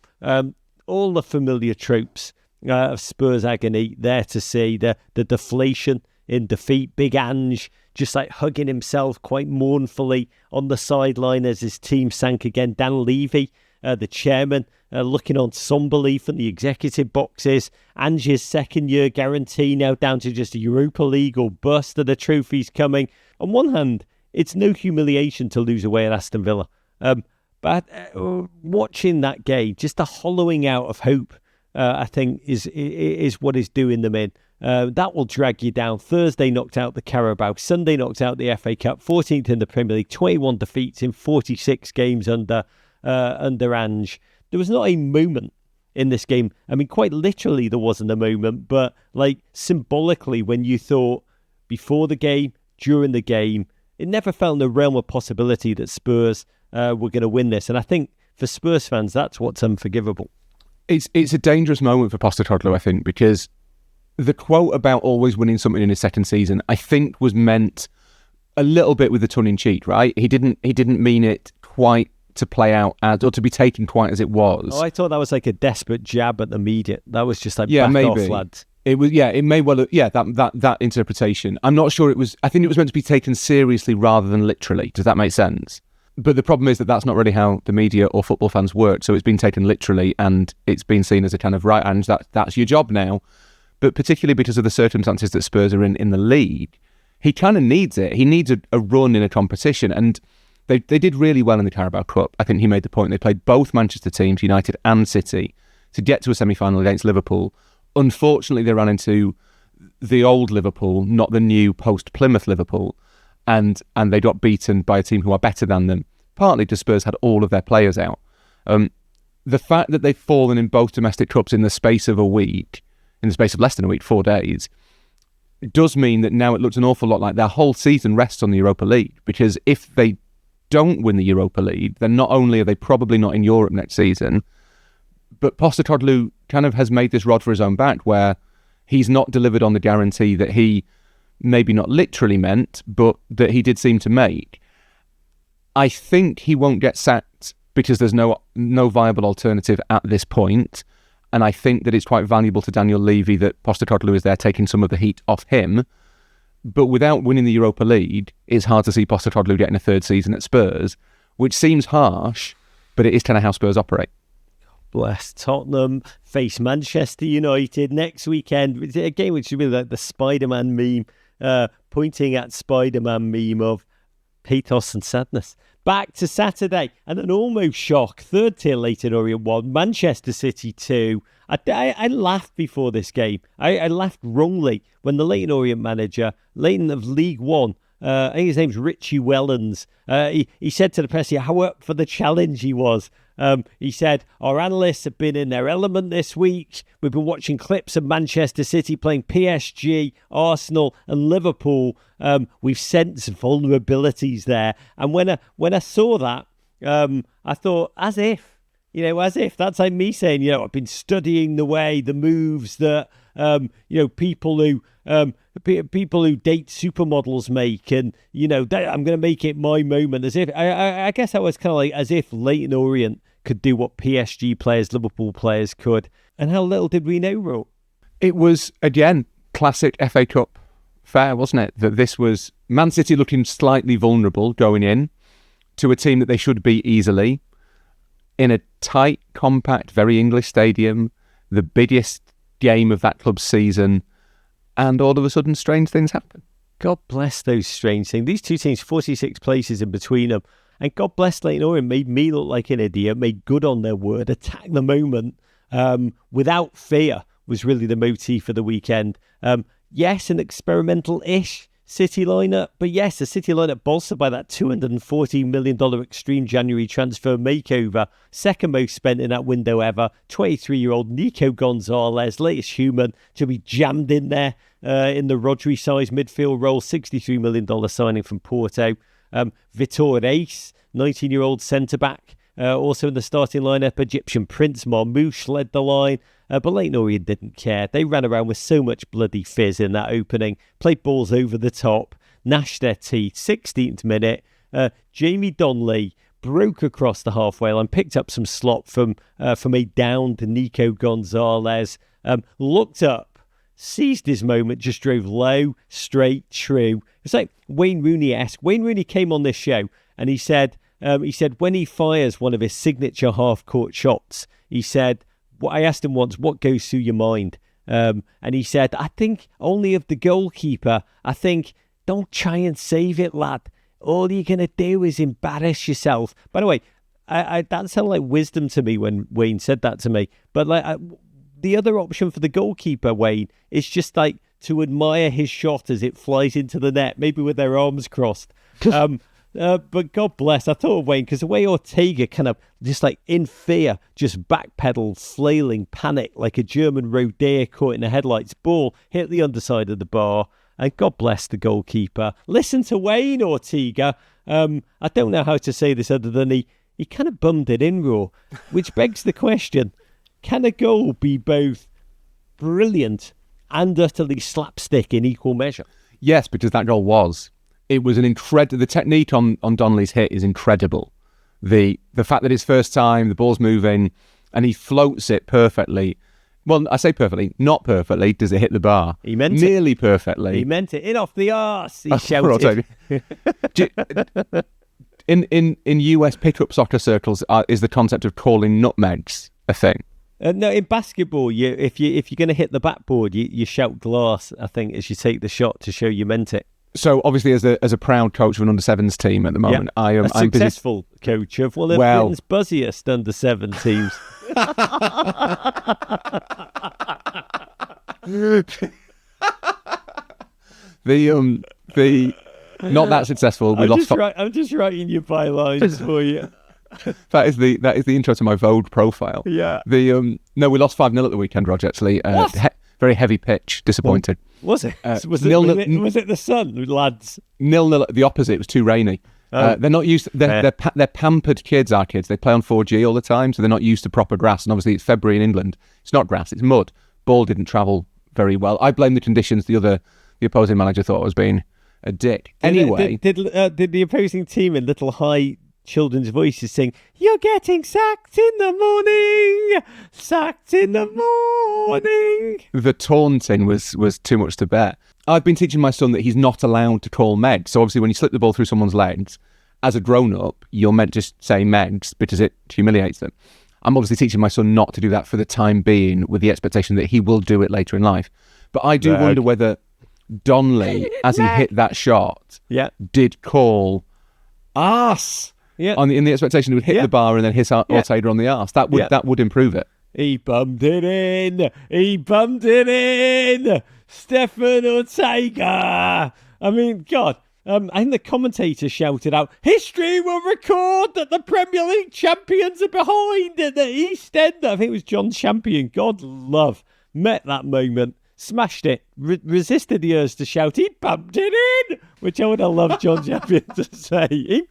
All the familiar tropes of Spurs agony there to see. The deflation in defeat. Big Ange just hugging himself quite mournfully on the sideline as his team sank again. Dan Levy, the chairman, looking on somberly from the executive boxes. Ange's second-year guarantee now down to just a Europa League or bust of the trophies coming. On one hand, it's no humiliation to lose away at Aston Villa. But watching that game, just the hollowing out of hope, I think, is what is doing them in. That will drag you down. Thursday knocked out the Carabao. Sunday knocked out the FA Cup. 14th in the Premier League. 21 defeats in 46 games under Ange. There was not a moment in this game. I mean, quite literally there wasn't a moment, but symbolically when you thought before the game, during the game, it never felt in the realm of possibility that Spurs were going to win this. And I think for Spurs fans, that's what's unforgivable. It's a dangerous moment for Postecoglou, I think, because the quote about always winning something in his second season, I think was meant a little bit with a tongue-in-cheek, right? He didn't mean it quite to play out as, or to be taken quite as it was. Oh, I thought that was like a desperate jab at the media. That was just like, yeah, back maybe. off, lads. It was, yeah, it may well, yeah, that interpretation. I'm not sure it was, I think it was meant to be taken seriously rather than literally. Does that make sense? But the problem is that that's not really how the media or football fans work. So it's been taken literally and it's been seen as a kind of right, and that's your job now. But particularly because of the circumstances that Spurs are in the league, he kind of needs it. He needs a run in a competition. And they did really well in the Carabao Cup. I think he made the point. They played both Manchester teams, United and City, to get to a semi-final against Liverpool. Unfortunately, they ran into the old Liverpool, not the new post-Plymouth Liverpool, and they got beaten by a team who are better than them, partly because Spurs had all of their players out. The fact that they've fallen in both domestic cups in the space of a week, in the space of less than a week, 4 days, it does mean that now it looks an awful lot like their whole season rests on the Europa League, because if they don't win the Europa League, then not only are they probably not in Europe next season, but Postecoglou kind of has made this rod for his own back, where he's not delivered on the guarantee that he maybe not literally meant, but that he did seem to make. I think he won't get sacked because there's no viable alternative at this point. And I think that it's quite valuable to Daniel Levy that Postecoglou is there taking some of the heat off him. But without winning the Europa League, it's hard to see Postecoglou getting a third season at Spurs, which seems harsh, but it is kind of how Spurs operate. Bless. Tottenham face Manchester United next weekend. A game which should be like the Spider-Man meme, pointing at Spider-Man meme of pathos and sadness. Back to Saturday, and an almost shock. Third tier Leyton Orient 1, Manchester City 2. I laughed before this game. I laughed wrongly when the Leyton Orient manager, Leyton of League One, I think his name's Richie Wellens, he said to the press how up for the challenge he was. He said, our analysts have been in their element this week. We've been watching clips of Manchester City playing PSG, Arsenal and Liverpool. We've sensed vulnerabilities there. And when I saw that, I thought, as if that's like me saying, I've been studying the way, the moves that, people who date supermodels make, and I'm going to make it my moment. As if I guess I was kind of like as if Leyton Orient could do what PSG players, Liverpool players could, and how little did we know, Ro? It was again classic FA Cup fare, wasn't it? That this was Man City looking slightly vulnerable going in to a team that they should beat easily in a tight, compact, very English stadium, the biggest game of that club's season. And all of a sudden, strange things happen. God bless those strange things. These two teams, 46 places in between them. And God bless Leyton Orient, made me look like an idiot, made good on their word, attacked the moment without fear was really the motif for the weekend. Yes, an experimental-ish City lineup, but yes, a City lineup bolstered by that $240 million extreme January transfer makeover, second most spent in that window ever. 23-year-old Nico Gonzalez, latest human, to be jammed in there in the Rodri-sized midfield role. $63 million signing from Porto. Vitor Ace, 19-year-old centre-back, also in the starting lineup. Egyptian Prince Marmoush led the line. But Leyton Orient didn't care. They ran around with so much bloody fizz in that opening. Played balls over the top. Gnashed their teeth. 16th minute. Jamie Donnelly broke across the halfway line. Picked up some slop from a downed Nico Gonzalez. Looked up. Seized his moment. Just drove low, straight, true. It's like Wayne Rooney-esque. Wayne Rooney came on this show and he said when he fires one of his signature half-court shots, he said, I asked him once, what goes through your mind? And he said, I think only of the goalkeeper. I think, don't try and save it, lad. All you're going to do is embarrass yourself. By the way, that sounded like wisdom to me when Wayne said that to me. But the other option for the goalkeeper, Wayne, is just like to admire his shot as it flies into the net, maybe with their arms crossed. But God bless, I thought of Wayne, because the way Ortega kind of just like in fear, just backpedaled, flailing, panic like a German road deer caught in the headlights. Ball hit the underside of the bar, and God bless the goalkeeper. Listen to Wayne Ortega. I don't know how to say this other than he kind of bummed it in, Raw, which begs the question, can a goal be both brilliant and utterly slapstick in equal measure. Yes, because that goal was. It was an incredible... The technique on Donnelly's hit is incredible. The fact that his first time, the ball's moving, and he floats it perfectly. Well, I say perfectly, not perfectly. Does it hit the bar? He meant Nearly perfectly. He meant it. In off the arse, he shouted. In US pickup soccer circles, is the concept of calling nutmegs a thing? No, in basketball, if you're going to hit the backboard, you shout glass, I think, as you take the shot to show you meant it. So obviously, as a proud coach of an under-7s team at the moment, I am a successful coach of one of Britain's buzziest under-7 teams. the not that successful. I'm just writing your bylines for you. That is the intro to my Vogue profile. Yeah. No, we lost 5-0 at the weekend, Rog. Actually, very heavy pitch. Disappointed. Was it? Was it the sun, lads? 0-0 at the opposite. It was too rainy. They're not used. They're pampered kids. Our kids. They play on 4G all the time, so they're not used to proper grass. And obviously, it's February in England. It's not grass. It's mud. Ball didn't travel very well. I blame the conditions. The opposing manager thought I was being a dick. Anyway, did the opposing team in little high children's voices sing, "You're getting sacked in the morning, sacked in the morning"? The taunting was too much to bear. I've been teaching my son that he's not allowed to call Megs. So obviously when you slip the ball through someone's legs, as a grown-up, you're meant to say Megs because it humiliates them. I'm obviously teaching my son not to do that for the time being, with the expectation that he will do it later in life. But I do wonder whether Donnelly, as he hit that shot, did call arse. Yeah. In the expectation he would hit the bar and then hit Ortega on the arse. That would improve it. He bummed it in. Stefan Ortega. I mean, God. And the commentator shouted out, "History will record that the Premier League champions are behind at the East End." I think it was John Champion. God love. Met that moment. Smashed it. Resisted the urge to shout, "He bumped it in," which I would have loved John Champion to say. Did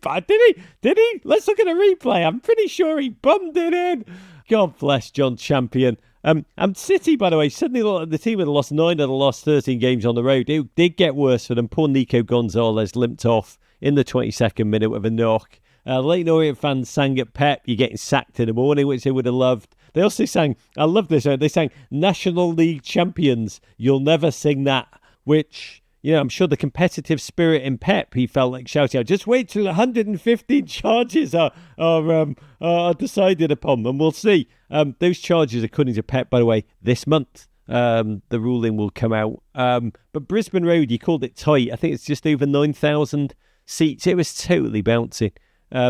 he? Let's look at a replay. I'm pretty sure he bumped it in. God bless John Champion. And City, by the way, suddenly the team had lost 9 of the last 13 games on the road. It did get worse for them. Poor Nico Gonzalez limped off in the 22nd minute with a knock. Leyton Orient fans sang at Pep, "You're getting sacked in the morning," which they would have loved. They also sang, I love this, they sang "National League Champions, you'll never sing that," which, I'm sure the competitive spirit in Pep, he felt like shouting out, "Just wait till 115 charges are decided upon, and we'll see." Those charges, according to Pep, by the way, this month, the ruling will come out. But Brisbane Road, you called it tight. I think it's just over 9,000 seats. It was totally bouncing.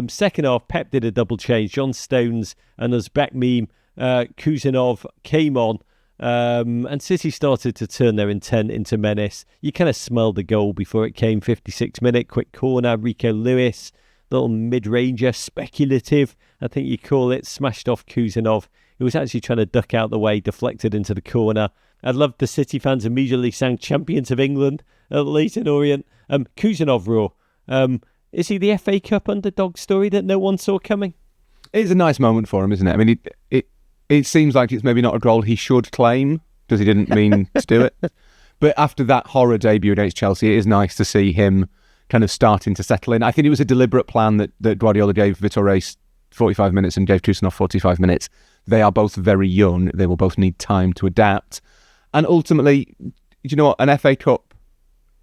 Second half, Pep did a double change. John Stones and Uzbek meme, Kuzanov came on, and City started to turn their intent into menace. You kind of smelled the goal before it came. 56 minute, quick corner, Rico Lewis, little mid-ranger, speculative, I think you call it, smashed off Kuzanov. He was actually trying to duck out the way, deflected into the corner. I loved the City fans immediately sang "Champions of England" at Leyton Orient. Kuzanov raw. Is he the FA Cup underdog story that no one saw coming? It's a nice moment for him, isn't it? I mean, it seems like it's maybe not a goal he should claim because he didn't mean to do it. But after that horror debut against Chelsea, it is nice to see him kind of starting to settle in. I think it was a deliberate plan that Guardiola gave Vitor Reis 45 minutes and gave Kuzanov 45 minutes. They are both very young. They will both need time to adapt. And ultimately, you know what? An FA Cup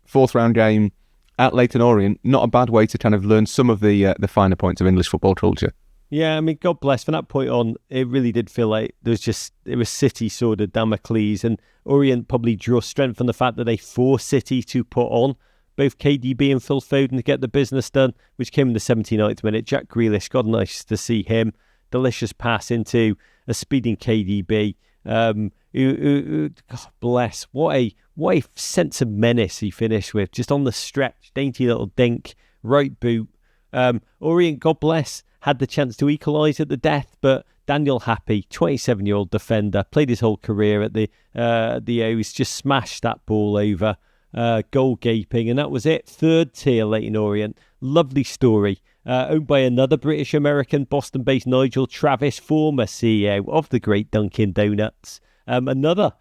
4th round game at Leyton Orient, not a bad way to kind of learn some of the finer points of English football culture. Yeah, I mean, God bless. From that point on, it really did feel like it was City sort of Damocles, and Orient probably drew strength from the fact that they forced City to put on both KDB and Phil Foden to get the business done, which came in the 79th minute. Jack Grealish, God nice to see him. Delicious pass into a speeding KDB. God bless. What a sense of menace he finished with, just on the stretch, dainty little dink, right boot. Orient, God bless, had the chance to equalise at the death, but Daniel Happy, 27-year-old defender, played his whole career at the O's, just smashed that ball over, goal gaping, and that was it. 3rd tier Leyton Orient. Lovely story. Owned by another British-American, Boston-based Nigel Travis, former CEO of the great Dunkin' Donuts. Another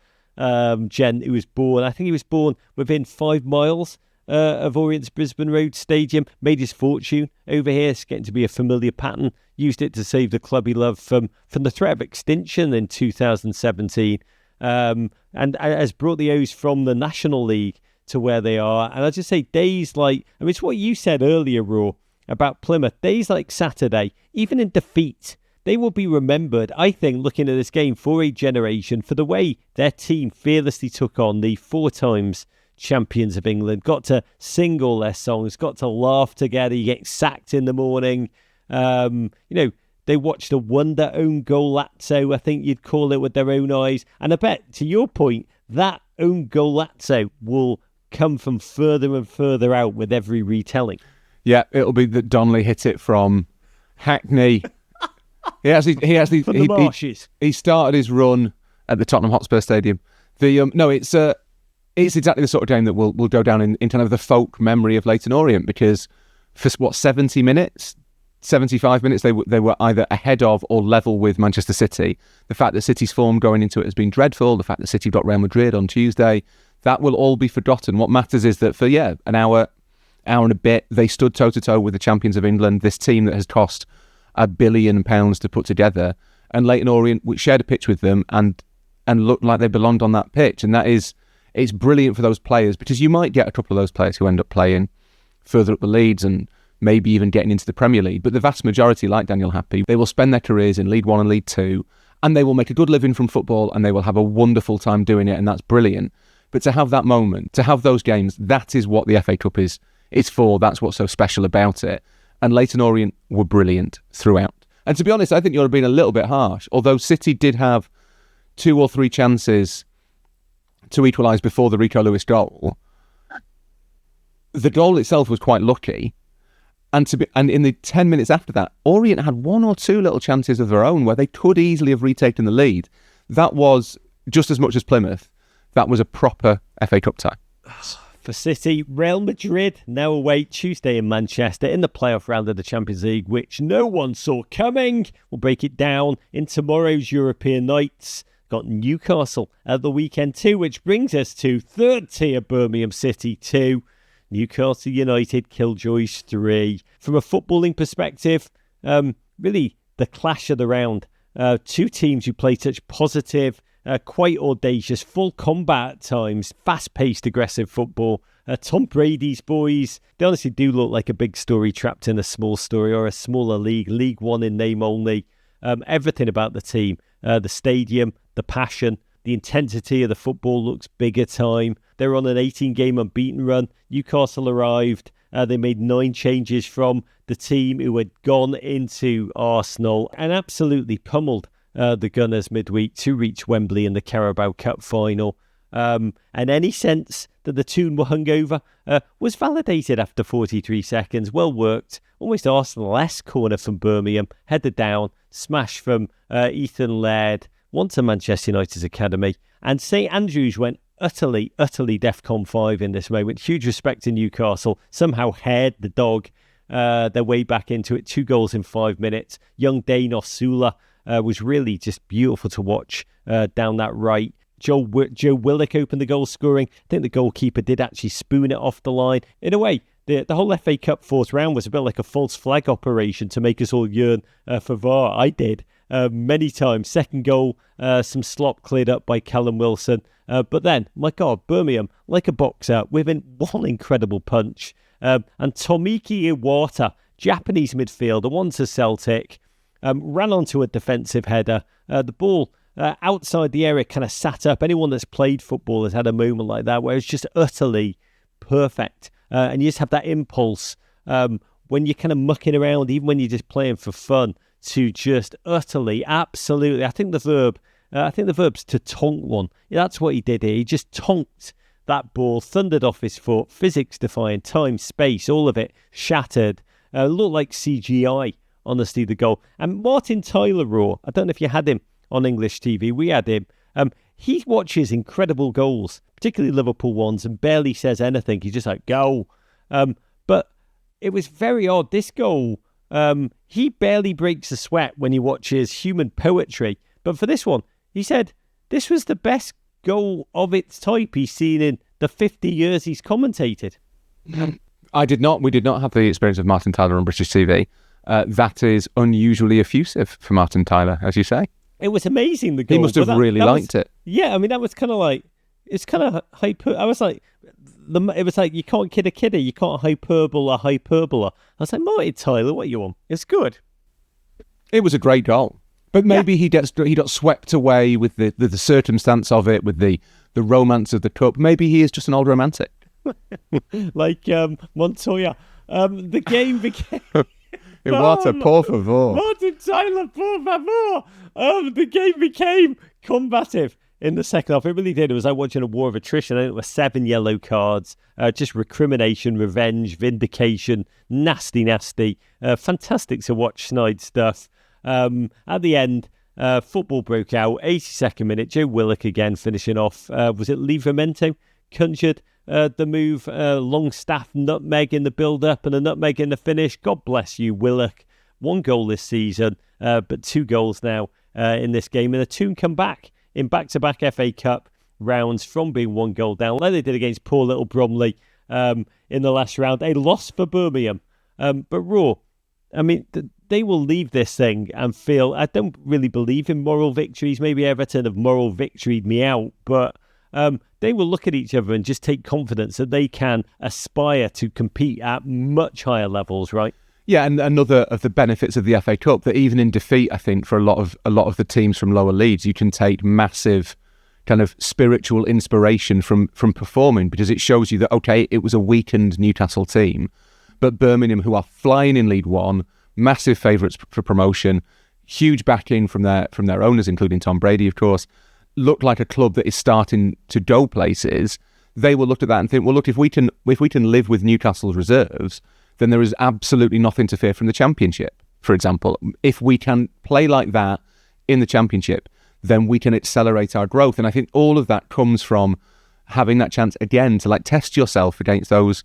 gent who was born, I think he was born within 5 miles of Orient's Brisbane Road Stadium, made his fortune over here. It's getting to be a familiar pattern. Used it to save the club he loved from the threat of extinction in 2017, and has brought the O's from the National League to where they are. And I'll just say, days like, I mean, it's what you said earlier, Raw, about Plymouth. Days like Saturday, even in defeat, they will be remembered, I think, looking at this game for a generation, for the way their team fearlessly took on the 4 times champions of England, got to sing all their songs, got to laugh together, you get sacked in the morning. They watched a wonder own goalazzo, I think you'd call it, with their own eyes. And I bet, to your point, that own goalazzo will come from further and further out with every retelling. Yeah, it'll be that Donnelly hit it from Hackney. He actually from the marshes. He started his run at the Tottenham Hotspur Stadium. It's exactly the sort of game that will go down in kind of the folk memory of Leyton Orient, because for 70 minutes, 75 minutes, they were either ahead of or level with Manchester City. The fact that City's form going into it has been dreadful. The fact that City got Real Madrid on Tuesday, that will all be forgotten. What matters is that for an hour and a bit, they stood toe-to-toe with the champions of England, this team that has cost £1 billion to put together. And Leyton Orient shared a pitch with them and looked like they belonged on that pitch. And it's brilliant for those players, because you might get a couple of those players who end up playing further up the leagues and maybe even getting into the Premier League. But the vast majority, like Daniel Happy, they will spend their careers in League One and League Two, and they will make a good living from football, and they will have a wonderful time doing it, and that's brilliant. But to have that moment, to have those games, that is what the FA Cup is for. That's what's so special about it. And Leyton Orient were brilliant throughout. And to be honest, I think you're being a little bit harsh. Although City did have 2 or 3 chances to equalise before the Rico Lewis goal, the goal itself was quite lucky. And in the 10 minutes after that, Orient had 1 or 2 little chances of their own where they could easily have retaken the lead. That was, just as much as Plymouth, that was a proper FA Cup tie. For City, Real Madrid now away Tuesday in Manchester in the playoff round of the Champions League, which no one saw coming. We'll break it down in tomorrow's European nights. Got Newcastle at the weekend too, which brings us to third tier Birmingham City 2, Newcastle United Killjoys 3. From a footballing perspective, really the clash of the round. 2 teams who play such positive, quite audacious, full combat at times, fast-paced, aggressive football. Tom Brady's boys, they honestly do look like a big story trapped in a small story, or a smaller league, League One in name only. Everything about the team, the stadium, the passion, the intensity of the football looks bigger time. They're on an 18-game unbeaten run. Newcastle arrived. They made 9 changes from the team who had gone into Arsenal and absolutely pummeled the Gunners midweek to reach Wembley in the Carabao Cup final. And any sense that the tune were hungover was validated after 43 seconds. Well worked. Almost Arsenal-esque corner from Birmingham. Headed down. Smash from Ethan Laird. One to Manchester United's academy. And St Andrews went utterly DEFCON 5 in this moment. Huge respect to Newcastle. Somehow haired the dog their way back into it. 2 goals in 5 minutes. Young Dane Sula was really just beautiful to watch down that right. Joe Willock opened the goal scoring. I think the goalkeeper did actually spoon it off the line. In a way, the whole FA Cup 4th round was a bit like a false flag operation to make us all yearn for VAR. I did many times. Second goal, some slop cleared up by Callum Wilson. But then, my God, Birmingham, like a boxer, within one incredible punch. And Tomiki Iwata, Japanese midfielder, one to Celtic, ran onto a defensive header. The ball outside the area kind of sat up. Anyone that's played football has had a moment like that where it's just utterly perfect. And you just have that impulse when you're kind of mucking around, even when you're just playing for fun, to just utterly, absolutely. I think the verb's to tonk one. Yeah, that's what he did here. He just tonked that ball, thundered off his foot, physics defying, time, space, all of it shattered. Looked like CGI, honestly, the goal. And Martin Tyler Raw, I don't know if you had him on English TV. We had him. He watches incredible goals, particularly Liverpool ones, and barely says anything. He's just like, go. But it was very odd. This goal, he barely breaks a sweat when he watches human poetry. But for this one, he said, this was the best goal of its type he's seen in the 50 years he's commentated. I did not. We did not have the experience of Martin Tyler on British TV. That is unusually effusive for Martin Tyler, as you say. It was amazing, the goal. He must have really liked it. Yeah, I mean, that was kind of like, it's kind of hyper. I was like, it was like, you can't kid a kidder, you can't hyperbola a hyperbola. I was like, Martin Tyler, what are you on? It's good. It was a great goal. But maybe he got swept away with the circumstance of it, with the romance of the cup. Maybe he is just an old romantic. Like Montoya. The game became... What a por favor. Martin Tyler, por favor. The game became combative in the second half. It really did. It was like watching a war of attrition. I think it was 7 yellow cards, just recrimination, revenge, vindication, nasty. Fantastic to watch Snide stuff. At the end, football broke out. 82nd minute, Joe Willock again finishing off. Was it Livramento? Conjured the move, Longstaff nutmeg in the build-up and a nutmeg in the finish. God bless you, Willock. 1 goal this season, but 2 goals now in this game. And the Toon come back in back-to-back FA Cup rounds from being 1 goal down, like they did against poor little Bromley in the last round. A loss for Birmingham. But Raw, I mean, they will leave this thing and feel, I don't really believe in moral victories. Maybe Everton have moral victoried me out, but they will look at each other and just take confidence that they can aspire to compete at much higher levels, right? Yeah, and another of the benefits of the FA Cup, that even in defeat, I think, for a lot of the teams from lower leagues, you can take massive kind of spiritual inspiration from performing, because it shows you that, okay, it was a weakened Newcastle team, but Birmingham, who are flying in League One, massive favourites for promotion, huge backing from their owners, including Tom Brady, of course, look like a club that is starting to go places. They will look at that and think, well, look, if we can live with Newcastle's reserves, then there is absolutely nothing to fear from the Championship, for example. If we can play like that in the Championship, then we can accelerate our growth. And I think all of that comes from having that chance again to test yourself against those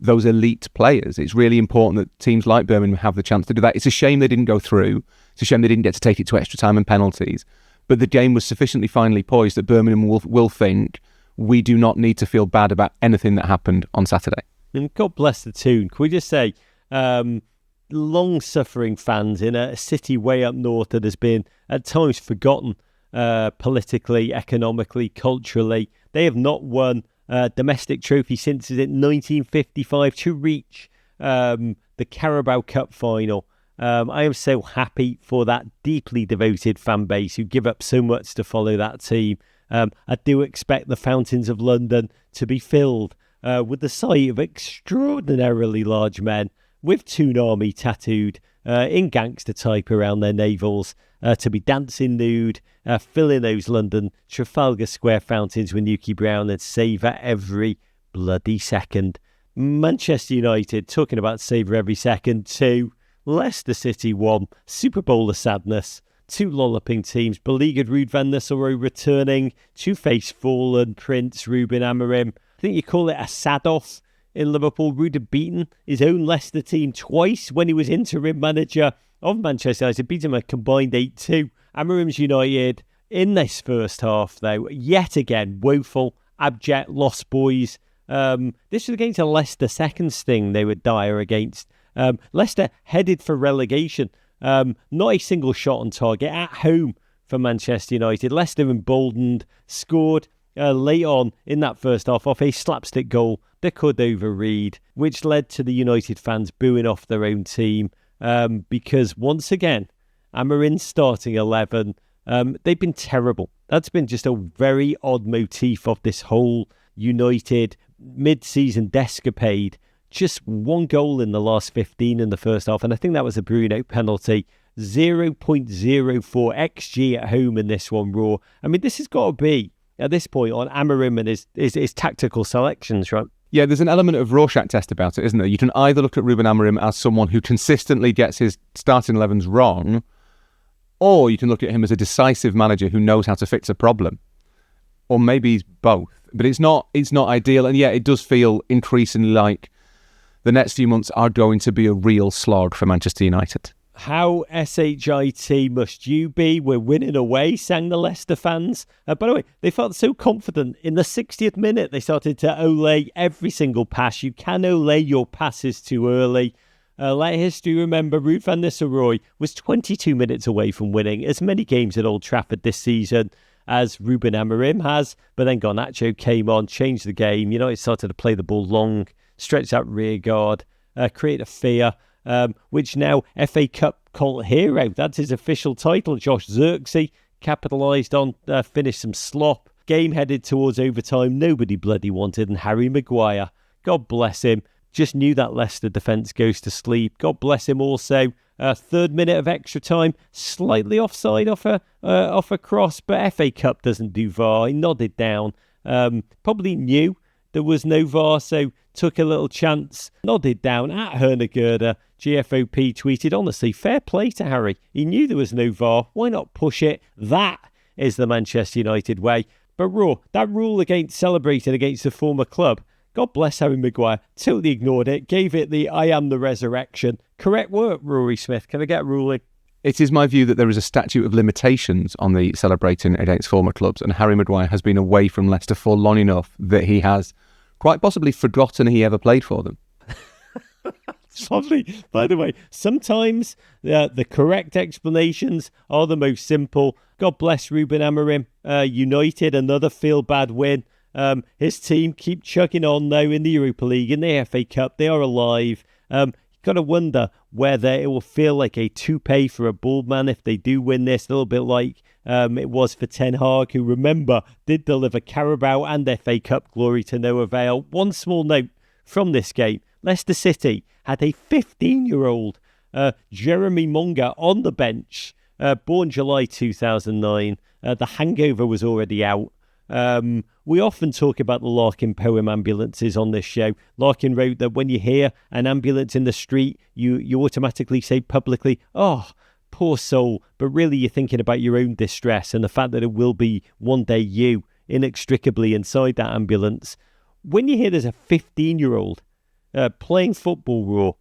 elite players. It's really important that teams like Birmingham have the chance to do that. It's a shame they didn't go through. It's a shame they didn't get to take it to extra time and penalties. But the game was sufficiently finely poised that Birmingham will think, we do not need to feel bad about anything that happened on Saturday. And God bless the Toon. Can we just say, long-suffering fans in a city way up north that has been at times forgotten politically, economically, culturally. They have not won a domestic trophy since 1955 to reach the Carabao Cup final. I am so happy for that deeply devoted fan base who give up so much to follow that team. I do expect the fountains of London to be filled with the sight of extraordinarily large men with Toon Army tattooed in gangster type around their navels, to be dancing nude, filling those London Trafalgar Square fountains with Nuki Brown and savour every bloody second. Manchester United, talking about savour every second, 2. Leicester City 1. Super Bowl of sadness. 2 lolloping teams. Beleaguered Ruud van Nistelrooy returning. Two-faced fallen Prince Ruben Amorim. I think you call it a sad-off in Liverpool. Ruud had beaten his own Leicester team twice when he was interim manager of Manchester United. Beat him a combined 8-2. Amorim's United in this first half, though, yet again, woeful, abject, lost boys. This was against a Leicester second sting they were dire against. Leicester headed for relegation. Not a single shot on target at home for Manchester United. Leicester emboldened, scored late on in that first half off a slapstick goal that could overread, which led to the United fans booing off their own team because once again, Amorim's starting 11, they've been terrible. That's been just a very odd motif of this whole United mid-season descapade. Just 1 goal in the last 15 in the first half, and I think that was a Bruno penalty. 0.04 XG at home in this one, Raw. I mean, this has got to be, at this point, on Amorim and his tactical selections, right? Yeah, there's an element of Rorschach test about it, isn't there? You can either look at Ruben Amorim as someone who consistently gets his starting 11s wrong, or you can look at him as a decisive manager who knows how to fix a problem. Or maybe he's both. But it's not ideal, and yet it does feel increasingly like the next few months are going to be a real slog for Manchester United. How SHIT must you be? We're winning away, sang the Leicester fans. By the way, they felt so confident. In the 60th minute, they started to ole every single pass. You can ole your passes too early. Let history remember, Ruud van Nistelrooy was 22 minutes away from winning as many games at Old Trafford this season as Ruben Amorim has. But then Garnacho came on, changed the game. It started to play the ball long, stretch that rear guard, create a fear. Which now FA Cup cult hero, that's his official title. Josh Zirkzee capitalised on, finished some slop. Game headed towards overtime, nobody bloody wanted, and Harry Maguire, God bless him, just knew that Leicester defence goes to sleep. God bless him also. Third minute of extra time, slightly offside off a cross, but FA Cup doesn't do VAR. He nodded down, probably knew there was no VAR, so took a little chance, nodded down at Hernegurder. GFOP tweeted, honestly, fair play to Harry. He knew there was no VAR. Why not push it? That is the Manchester United way. But Raw, that rule against celebrating against the former club, God bless Harry Maguire, totally ignored it, gave it the I am the resurrection. Correct work, Rory Smith. Can I get a ruling? It is my view that there is a statute of limitations on the celebrating against former clubs, and Harry Maguire has been away from Leicester for long enough that he has quite possibly forgotten he ever played for them. It's lovely. By the way, sometimes the correct explanations are the most simple. God bless Ruben Amorim. United, another feel-bad win. His team keep chugging on, though, in the Europa League, in the FA Cup. They are alive. You've got to wonder whether it will feel like a toupee for a bald man if they do win this, a little bit like it was for Ten Hag, who, remember, did deliver Carabao and FA Cup glory to no avail. One small note from this game. Leicester City had a 15-year-old Jeremy Monga on the bench, born July 2009. The hangover was already out. We often talk about the Larkin poem ambulances on this show. Larkin wrote that when you hear an ambulance in the street, you automatically say publicly, oh, poor soul, but really you're thinking about your own distress and the fact that it will be one day you inextricably inside that ambulance. When you hear there's a 15-year-old playing football, Raw,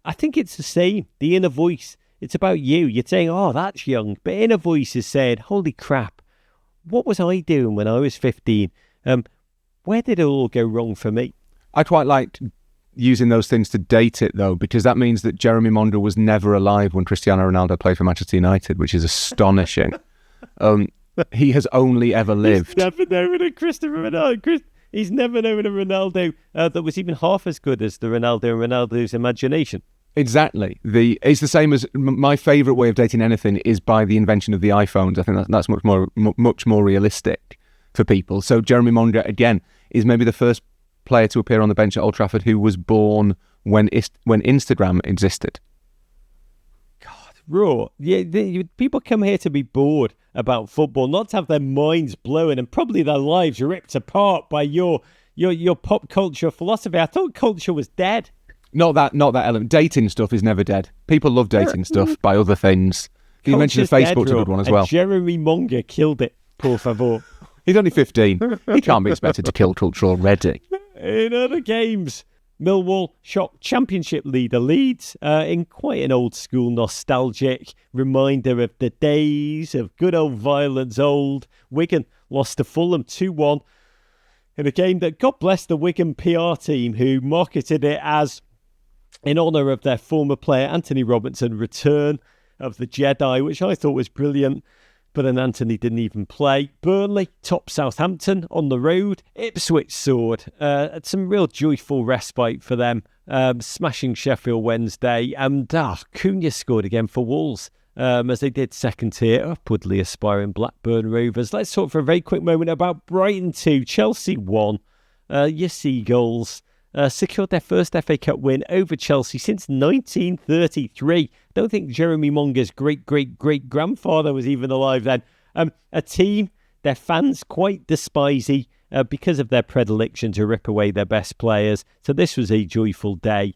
I think it's the same. The inner voice, it's about you. You're saying, oh, that's young. But inner voice is saying, holy crap, what was I doing when I was 15? Where did it all go wrong for me? I quite liked using those things to date it, though, because that means that Jeremy Monda was never alive when Cristiano Ronaldo played for Manchester United, which is astonishing. He has only ever lived. He's never known a Cristiano Ronaldo. He's never known a Ronaldo that was even half as good as the Ronaldo in Ronaldo's imagination. Exactly. It's the same as my favourite way of dating anything is by the invention of the iPhones. I think that's much more realistic for people. So Jeremy Monga, again, is maybe the first player to appear on the bench at Old Trafford who was born when Instagram existed. God, Raw. Yeah, people come here to be bored about football, not to have their minds blown and probably their lives ripped apart by your pop culture philosophy. I thought culture was dead. Not that element. Dating stuff is never dead. People love dating stuff by other things. You mentioned Facebook's a good one as well. Jeremy Monga killed it, por favor. He's only 15. He can't be expected to kill culture already. In other games, Millwall shocked Championship leader Leeds in quite an old school nostalgic reminder of the days of good old violence old. Wigan lost to Fulham 2-1 in a game that, God bless the Wigan PR team, who marketed it as in honour of their former player Anthony Robinson return of the Jedi, which I thought was brilliant. But then Anthony didn't even play. Burnley topped Southampton on the road. Ipswich soared. Some real joyful respite for them. Smashing Sheffield Wednesday. And Cunha scored again for Wolves. As they did second tier, upwardly aspiring Blackburn Rovers. Let's talk for a very quick moment about Brighton 2, Chelsea 1. Your Seagulls secured their first FA Cup win over Chelsea since 1933. Don't think Jeremy Monga's great-great-great-grandfather was even alive then. A team, their fans quite despisey because of their predilection to rip away their best players. So this was a joyful day.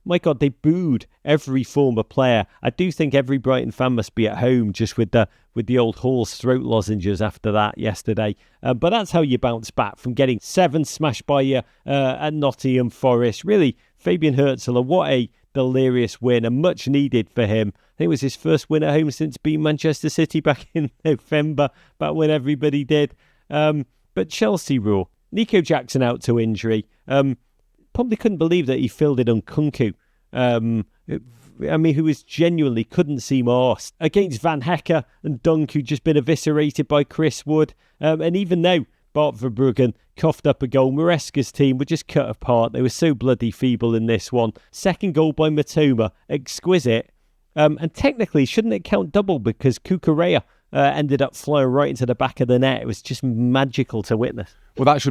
My God, they booed every former player. I do think every Brighton fan must be at home just with the old Hall's throat lozenges after that yesterday. But that's how you bounce back from getting 7 smashed by you at Nottingham Forest. Really, Fabian Hurtzler, what a delirious win, and much needed for him. I think it was his first win at home since beating Manchester City back in November, back when everybody did. But Chelsea, Raw. Nico Jackson out to injury. Probably couldn't believe that he fielded Nkunku. Who was genuinely couldn't seem arsed. Against Van Hecker and Dunk, who'd just been eviscerated by Chris Wood. And even though Bart Verbruggen coughed up a goal, Maresca's team were just cut apart. They were so bloody feeble in this one. Second goal by Matoma, exquisite. And technically, shouldn't it count double because Cucurella ended up flying right into the back of the net? It was just magical to witness. Well, that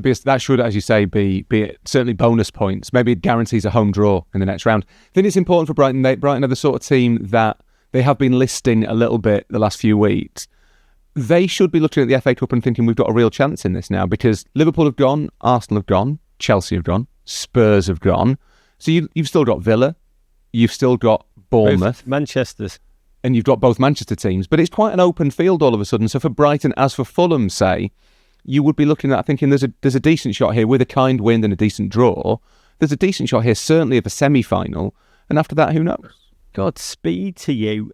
should, as you say, be certainly bonus points. Maybe it guarantees a home draw in the next round. I think it's important for Brighton. Brighton are the sort of team that they have been listing a little bit the last few weeks. They should be looking at the FA Cup and thinking we've got a real chance in this now, because Liverpool have gone, Arsenal have gone, Chelsea have gone, Spurs have gone. So you've still got Villa, you've still got Bournemouth. Both Manchester's. And you've got both Manchester teams. But it's quite an open field all of a sudden. So for Brighton, as for Fulham, say, you would be looking at thinking there's a decent shot here with a kind win and a decent draw. There's a decent shot here, certainly of a semi-final. And after that, who knows? Godspeed to you.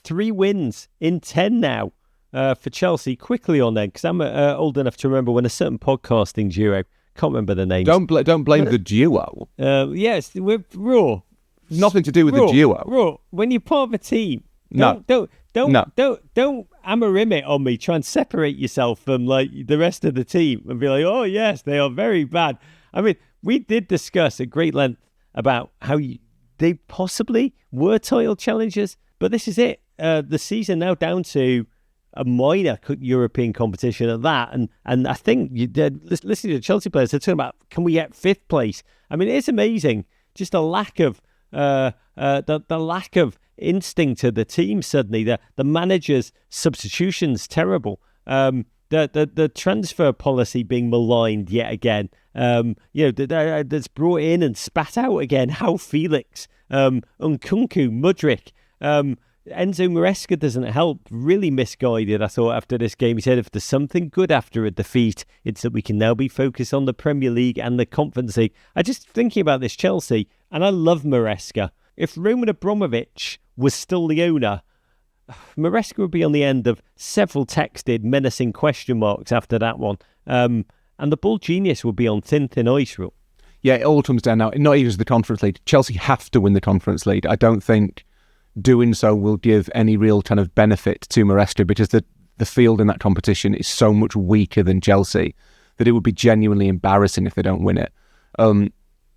3 wins in 10 now for Chelsea. Quickly on then, because I'm old enough to remember when a certain podcasting duo, can't remember the names. Don't blame the duo. Yes, we're Raw. Nothing to do with the duo. Raw. When you're part of a team, don't amarim it on me. Try and separate yourself from like the rest of the team and be like, oh yes, they are very bad. I mean, we did discuss at great length about how they possibly were title challengers, but this is it. The season now down to a minor European competition at that, and I think you did listening to the Chelsea players. They're talking about, can we get 5th place? I mean, it's amazing. Just a lack of the lack of instinct of the team suddenly. The manager's substitutions terrible. The transfer policy being maligned yet again. That's brought in and spat out again. How Felix, Nkunku, Mudryk, Enzo Maresca doesn't help. Really misguided, I thought, after this game. He said if there's something good after a defeat, it's that we can now be focused on the Premier League and the Conference League. I just thinking about this Chelsea, and I love Maresca. If Roman Abramovich was still the owner, Maresca would be on the end of several texted, menacing question marks after that one. And the ball genius would be on thin ice, Rule. Yeah, it all comes down now. Not even the Conference League. Chelsea have to win the Conference League. I don't think doing so will give any real kind of benefit to Maresca, because the field in that competition is so much weaker than Chelsea that it would be genuinely embarrassing if they don't win it.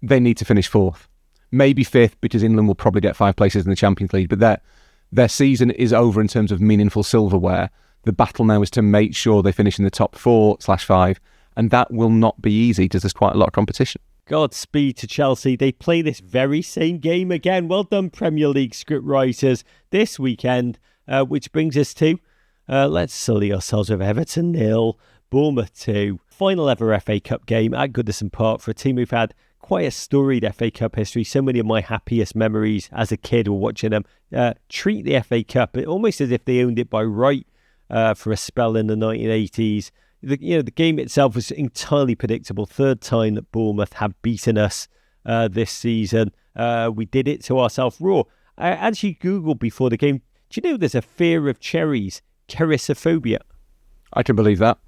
They need to finish 4th. Maybe 5th, because England will probably get 5 places in the Champions League, but their season is over in terms of meaningful silverware. The battle now is to make sure they finish in the top 4/5, and that will not be easy because there's quite a lot of competition. Godspeed to Chelsea. They play this very same game again. Well done, Premier League script writers, this weekend, which brings us to, let's sully ourselves with Everton 0, Bournemouth 2. Final ever FA Cup game at Goodison Park for a team who've had quite a storied FA Cup history. So many of my happiest memories as a kid were watching them treat the FA Cup almost as if they owned it by right for a spell in the 1980s. The game itself was entirely predictable. 3rd time that Bournemouth have beaten us this season. We did it to ourselves. Raw. I actually Googled before the game. Do you know there's a fear of cherries, cherisophobia? I can believe that.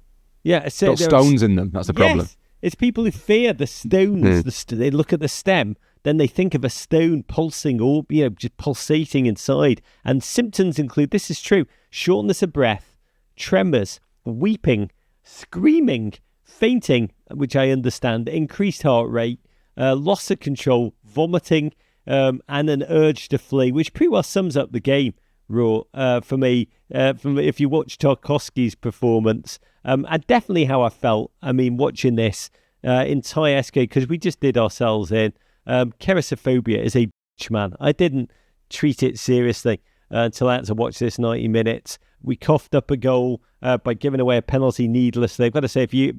Yeah, it's got stones in them. That's the problem. Yes, it's people who fear the stones. They look at the stem, then they think of a stone pulsing or just pulsating inside. And symptoms include, this is true, shortness of breath, tremors, weeping, screaming, fainting, which I understand, increased heart rate, loss of control, vomiting, and an urge to flee, which pretty well sums up the game, Raw, for me. If you watch Tarkowski's performance, and definitely how I felt, watching this entire SK, because we just did ourselves in. Cherisophobia is a bitch, man. I didn't treat it seriously until I had to watch this 90 minutes. We coughed up a goal by giving away a penalty needlessly. I've got to say, if you're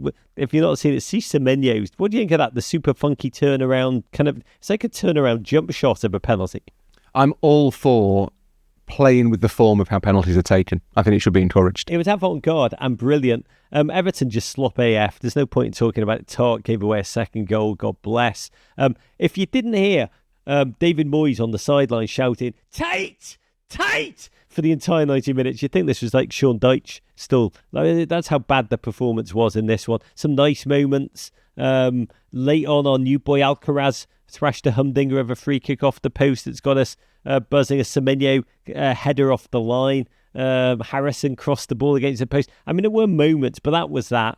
not seeing it, see Semenyo's. What do you think of that? The super funky turnaround, it's like a turnaround jump shot of a penalty. I'm all for playing with the form of how penalties are taken. I think it should be encouraged. It was avant-garde and brilliant. Everton just slop AF. There's no point in talking about it. Tark gave away a second goal. God bless. If you didn't hear David Moyes on the sideline shouting, Tate! Tate! For the entire 90 minutes. You'd think this was like Sean Dyche still. That's how bad the performance was in this one. Some nice moments. Late on, our new boy Alcaraz thrashed a humdinger of a free kick off the post that's got us buzzing. A Semenyo header off the line. Harrison crossed the ball against the post. I mean, there were moments, but that was that.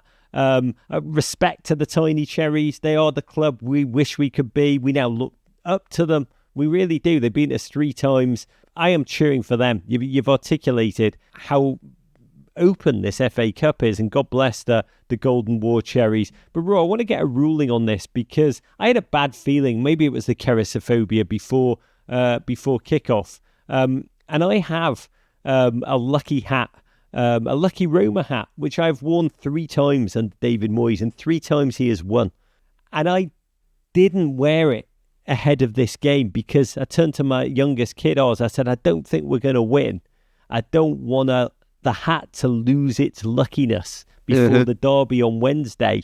Respect to the Tiny Cherries. They are the club we wish we could be. We now look up to them. We really do. They've beaten us 3 times. I am cheering for them. You've articulated how open this FA Cup is, and God bless the Golden War Cherries. But Raw, I want to get a ruling on this because I had a bad feeling. Maybe it was the Kerasophobia before kickoff. And I have a lucky hat, a lucky Roma hat, which I've worn 3 times under David Moyes, and 3 times he has won. And I didn't wear it ahead of this game because I turned to my youngest kid, Oz. I said, I don't think we're going to win. I don't want the hat to lose its luckiness before the derby on Wednesday.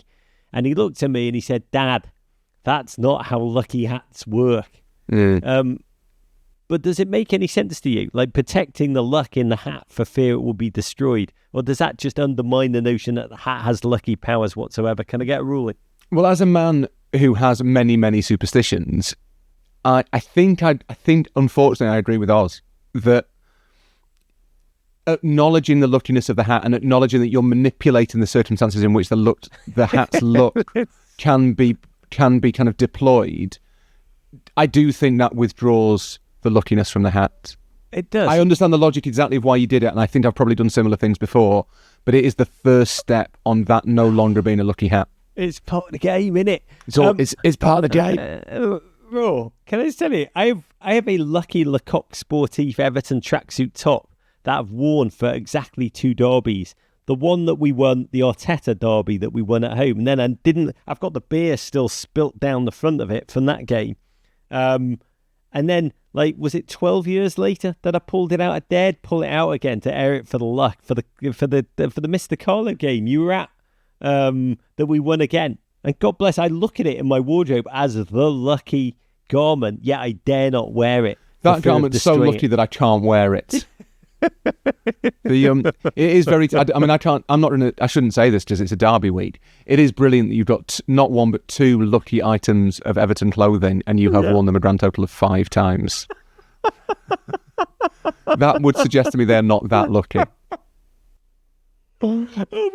And he looked at me and he said, Dad, that's not how lucky hats work. But does it make any sense to you? Like protecting the luck in the hat for fear it will be destroyed? Or does that just undermine the notion that the hat has lucky powers whatsoever? Can I get a ruling? Well, as a man who has many, many superstitions, I think unfortunately I agree with Oz that acknowledging the luckiness of the hat and acknowledging that you're manipulating the circumstances in which the hat's look can be kind of deployed, I do think that withdraws the luckiness from the hat. It does. I understand the logic exactly of why you did it, and I think I've probably done similar things before, but it is the first step on that no longer being a lucky hat. It's part of the game, isn't it? It's part of the game. Raw, can I just tell you, I have a lucky Lecoq Sportif Everton tracksuit top that I've worn for exactly 2 derbies. The one that we won, the Arteta derby that we won at home, and then I've got the beer still spilt down the front of it from that game. And then, was it 12 years later that I pulled it out? I dared pull it out again to air it for the luck for the Mr. Carlo game you were at, that we won again. And God bless, I look at it in my wardrobe as the lucky garment, yet I dare not wear it. That garment's so lucky that I can't wear it. It is very. I shouldn't say this because it's a derby week. It is brilliant that you've got not 1 but 2 lucky items of Everton clothing, and you have worn them a grand total of 5 times. That would suggest to me they're not that lucky. Oh,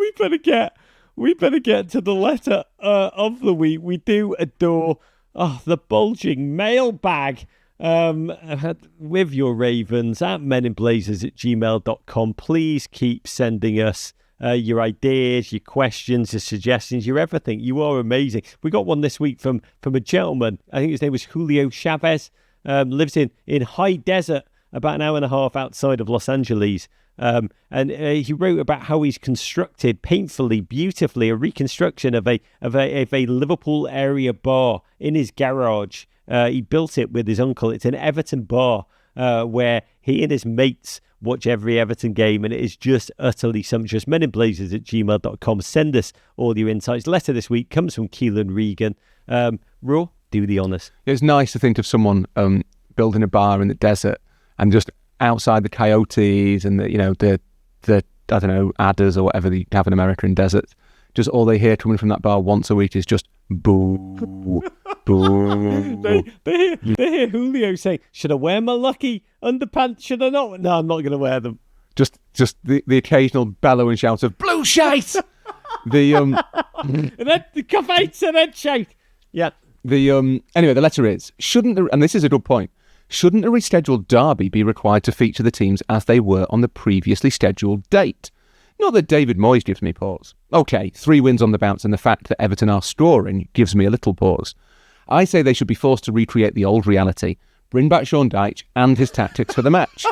we better get to the letter of the week. We do adore the bulging mailbag. With your Ravens at meninblazers@gmail.com. Please keep sending us your ideas, your questions, your suggestions, your everything. You are amazing. We got one this week from a gentleman. I think his name was Julio Chavez. Lives in high desert, about an hour and a half outside of Los Angeles. And he wrote about how he's constructed painfully, beautifully, a reconstruction of a Liverpool area bar in his garage. He built it with his uncle. It's an Everton bar where he and his mates watch every Everton game, and it is just utterly sumptuous. meninblazers@gmail.com. Send us all your insights. Letter this week comes from Keelan Regan. Raw, do the honours. It's nice to think of someone building a bar in the desert and just outside the coyotes and the I don't know, adders or whatever they have in America in deserts. Just all they hear coming from that bar once a week is just boo, boo. They hear Julio say, "Should I wear my lucky underpants? Should I not?" No, I'm not going to wear them. Just the occasional bellowing shout of blue shite. And then the coffees and then shite. Yeah. Anyway, the letter is, and this is a good point, shouldn't a rescheduled derby be required to feature the teams as they were on the previously scheduled date? Not that David Moyes gives me pause. Okay, 3 wins on the bounce, and the fact that Everton are scoring gives me a little pause. I say they should be forced to recreate the old reality, bring back Sean Dyche and his tactics for the match.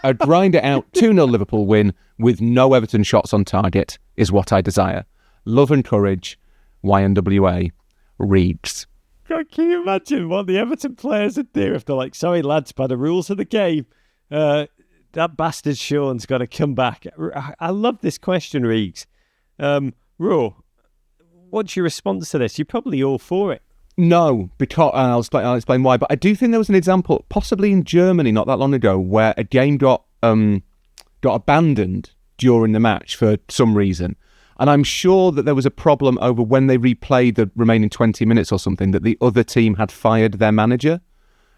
A grind it out 2-0 Liverpool win with no Everton shots on target is what I desire. Love and courage, YNWA, Reeds. God, can you imagine what the Everton players would do if they're like, sorry lads, by the rules of the game, that bastard Sean's got to come back. I love this question, Reeks. Raw, what's your response to this? You're probably all for it. No, because and I'll explain why. But I do think there was an example, possibly in Germany, not that long ago, where a game got abandoned during the match for some reason. And I'm sure that there was a problem over when they replayed the remaining 20 minutes or something, that the other team had fired their manager.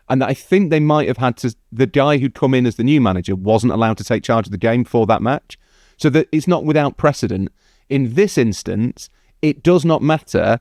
And I think they might have had to, the guy who'd come in as the new manager wasn't allowed to take charge of the game for that match. So that it's not without precedent. In this instance, it does not matter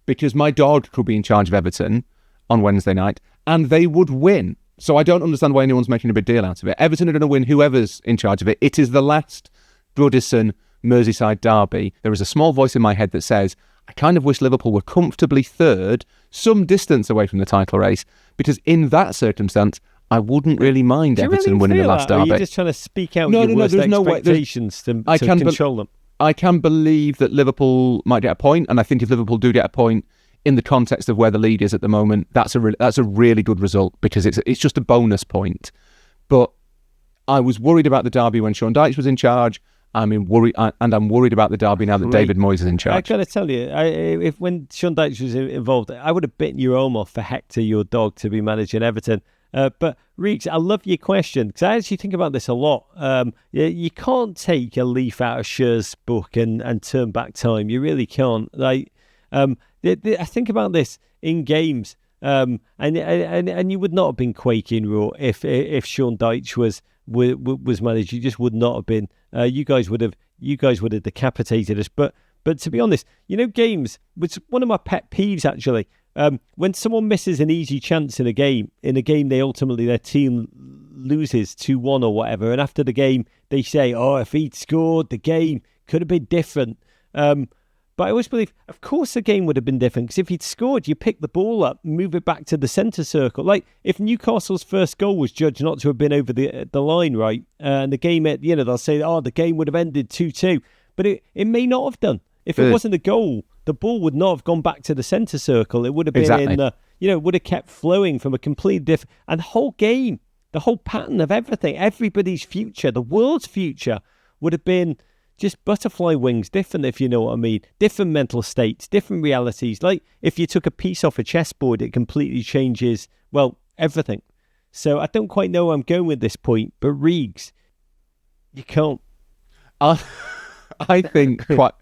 because my dog could be in charge of Everton on Wednesday night and they would win. So I don't understand why anyone's making a big deal out of it. Everton are going to win whoever's in charge of it. It is the last Goodison Merseyside Derby. There is a small voice in my head that says, I kind of wish Liverpool were comfortably third, some distance away from the title race, because in that circumstance, I wouldn't really mind Everton winning the last derby. Or are you just trying to speak out your worst expectations to control them? I can believe that Liverpool might get a point, and I think if Liverpool do get a point in the context of where the league is at the moment, that's a really good result because it's just a bonus point. But I was worried about the derby when Sean Dyche was in charge. I'm worried about the derby now that David Moyes is in charge. I got to tell you, if when Sean Dyche was involved, I would have bitten your arm off for Hector, your dog, to be managing Everton. But Reeks, I love your question because I actually think about this a lot. You can't take a leaf out of Scher's book and turn back time. You really can't. Like, I think about this in games, and you would not have been quaking raw if Sean Dyche was managed. You just would not have been. You guys would have decapitated us. But to be honest, games, which is one of my pet peeves actually. When someone misses an easy chance in a game they ultimately, their team loses 2-1 or whatever, and after the game they say, oh, if he'd scored, the game could have been different. But I always believe, of course the game would have been different, because if he'd scored, you pick the ball up, move it back to the centre circle. Like, if Newcastle's first goal was judged not to have been over the line, right, and the game, they'll say, oh, the game would have ended 2-2, but it may not have done. If it wasn't a goal, the ball would not have gone back to the centre circle. It would have been in the, would have kept flowing from a completely different, and the whole game, the whole pattern of everything, everybody's future, the world's future would have been just butterfly wings, different, if you know what I mean, different mental states, different realities. Like if you took a piece off a chessboard, it completely changes, well, everything. So I don't quite know where I'm going with this point, but Reegs, you can't. I think quite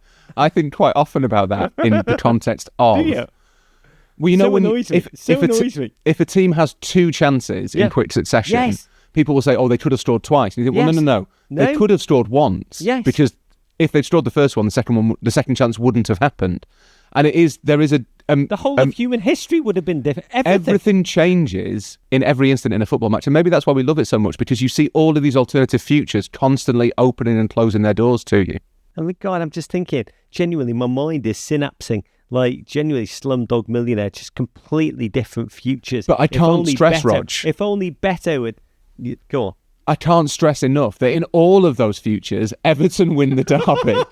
often about that in the context of. Do you? Well, if a team has two chances in quick succession, people will say, "Oh, they could have scored twice." And you think, "Well, no. They could have scored once." Yes. Because if they'd scored the first one, the second chance wouldn't have happened. And there is a the whole of human history would have been different. Everything changes in every instant in a football match, and maybe that's why we love it so much, because you see all of these alternative futures constantly opening and closing their doors to you. Oh God, I'm just thinking, genuinely, my mind is synapsing, like genuinely Slumdog Millionaire, just completely different futures. But I can't stress, Rog. If only Beto would... Go on. I can't stress enough that in all of those futures, Everton win the derby.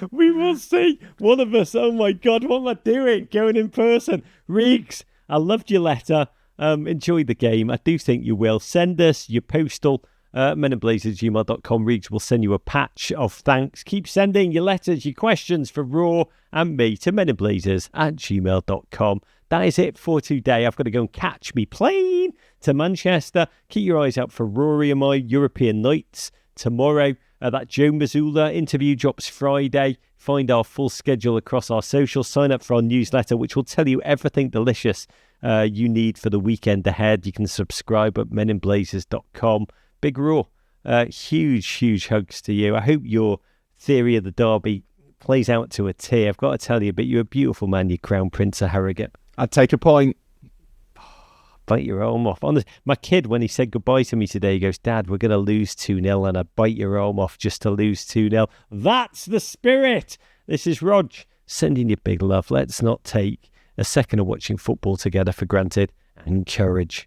We will see. One of us, oh my God, what am I doing? Going in person. Reeks, I loved your letter. Enjoyed the game. I do think you will. Send us your postal... menandblazers@gmail.com. Reeks will send you a patch of thanks. Keep sending your letters, your questions for Raw and me to menandblazers@gmail.com. That is it for today. I've got to go and catch me plane to Manchester. Keep your eyes out for Rory and my European nights tomorrow. That Joe Mazzulla interview drops Friday. Find our full schedule across our socials. Sign up for our newsletter, which will tell you everything delicious you need for the weekend ahead. You can subscribe at menandblazers.com. Big Raw, huge hugs to you. I hope your theory of the derby plays out to a T. I've got to tell you, but you're a beautiful man, you Crown Prince of Harrogate. I'd take a point. Bite your arm off. My kid, when he said goodbye to me today, he goes, Dad, we're going to lose 2-0, and I bite your arm off just to lose 2-0. That's the spirit. This is Rog sending you big love. Let's not take a second of watching football together for granted, and courage.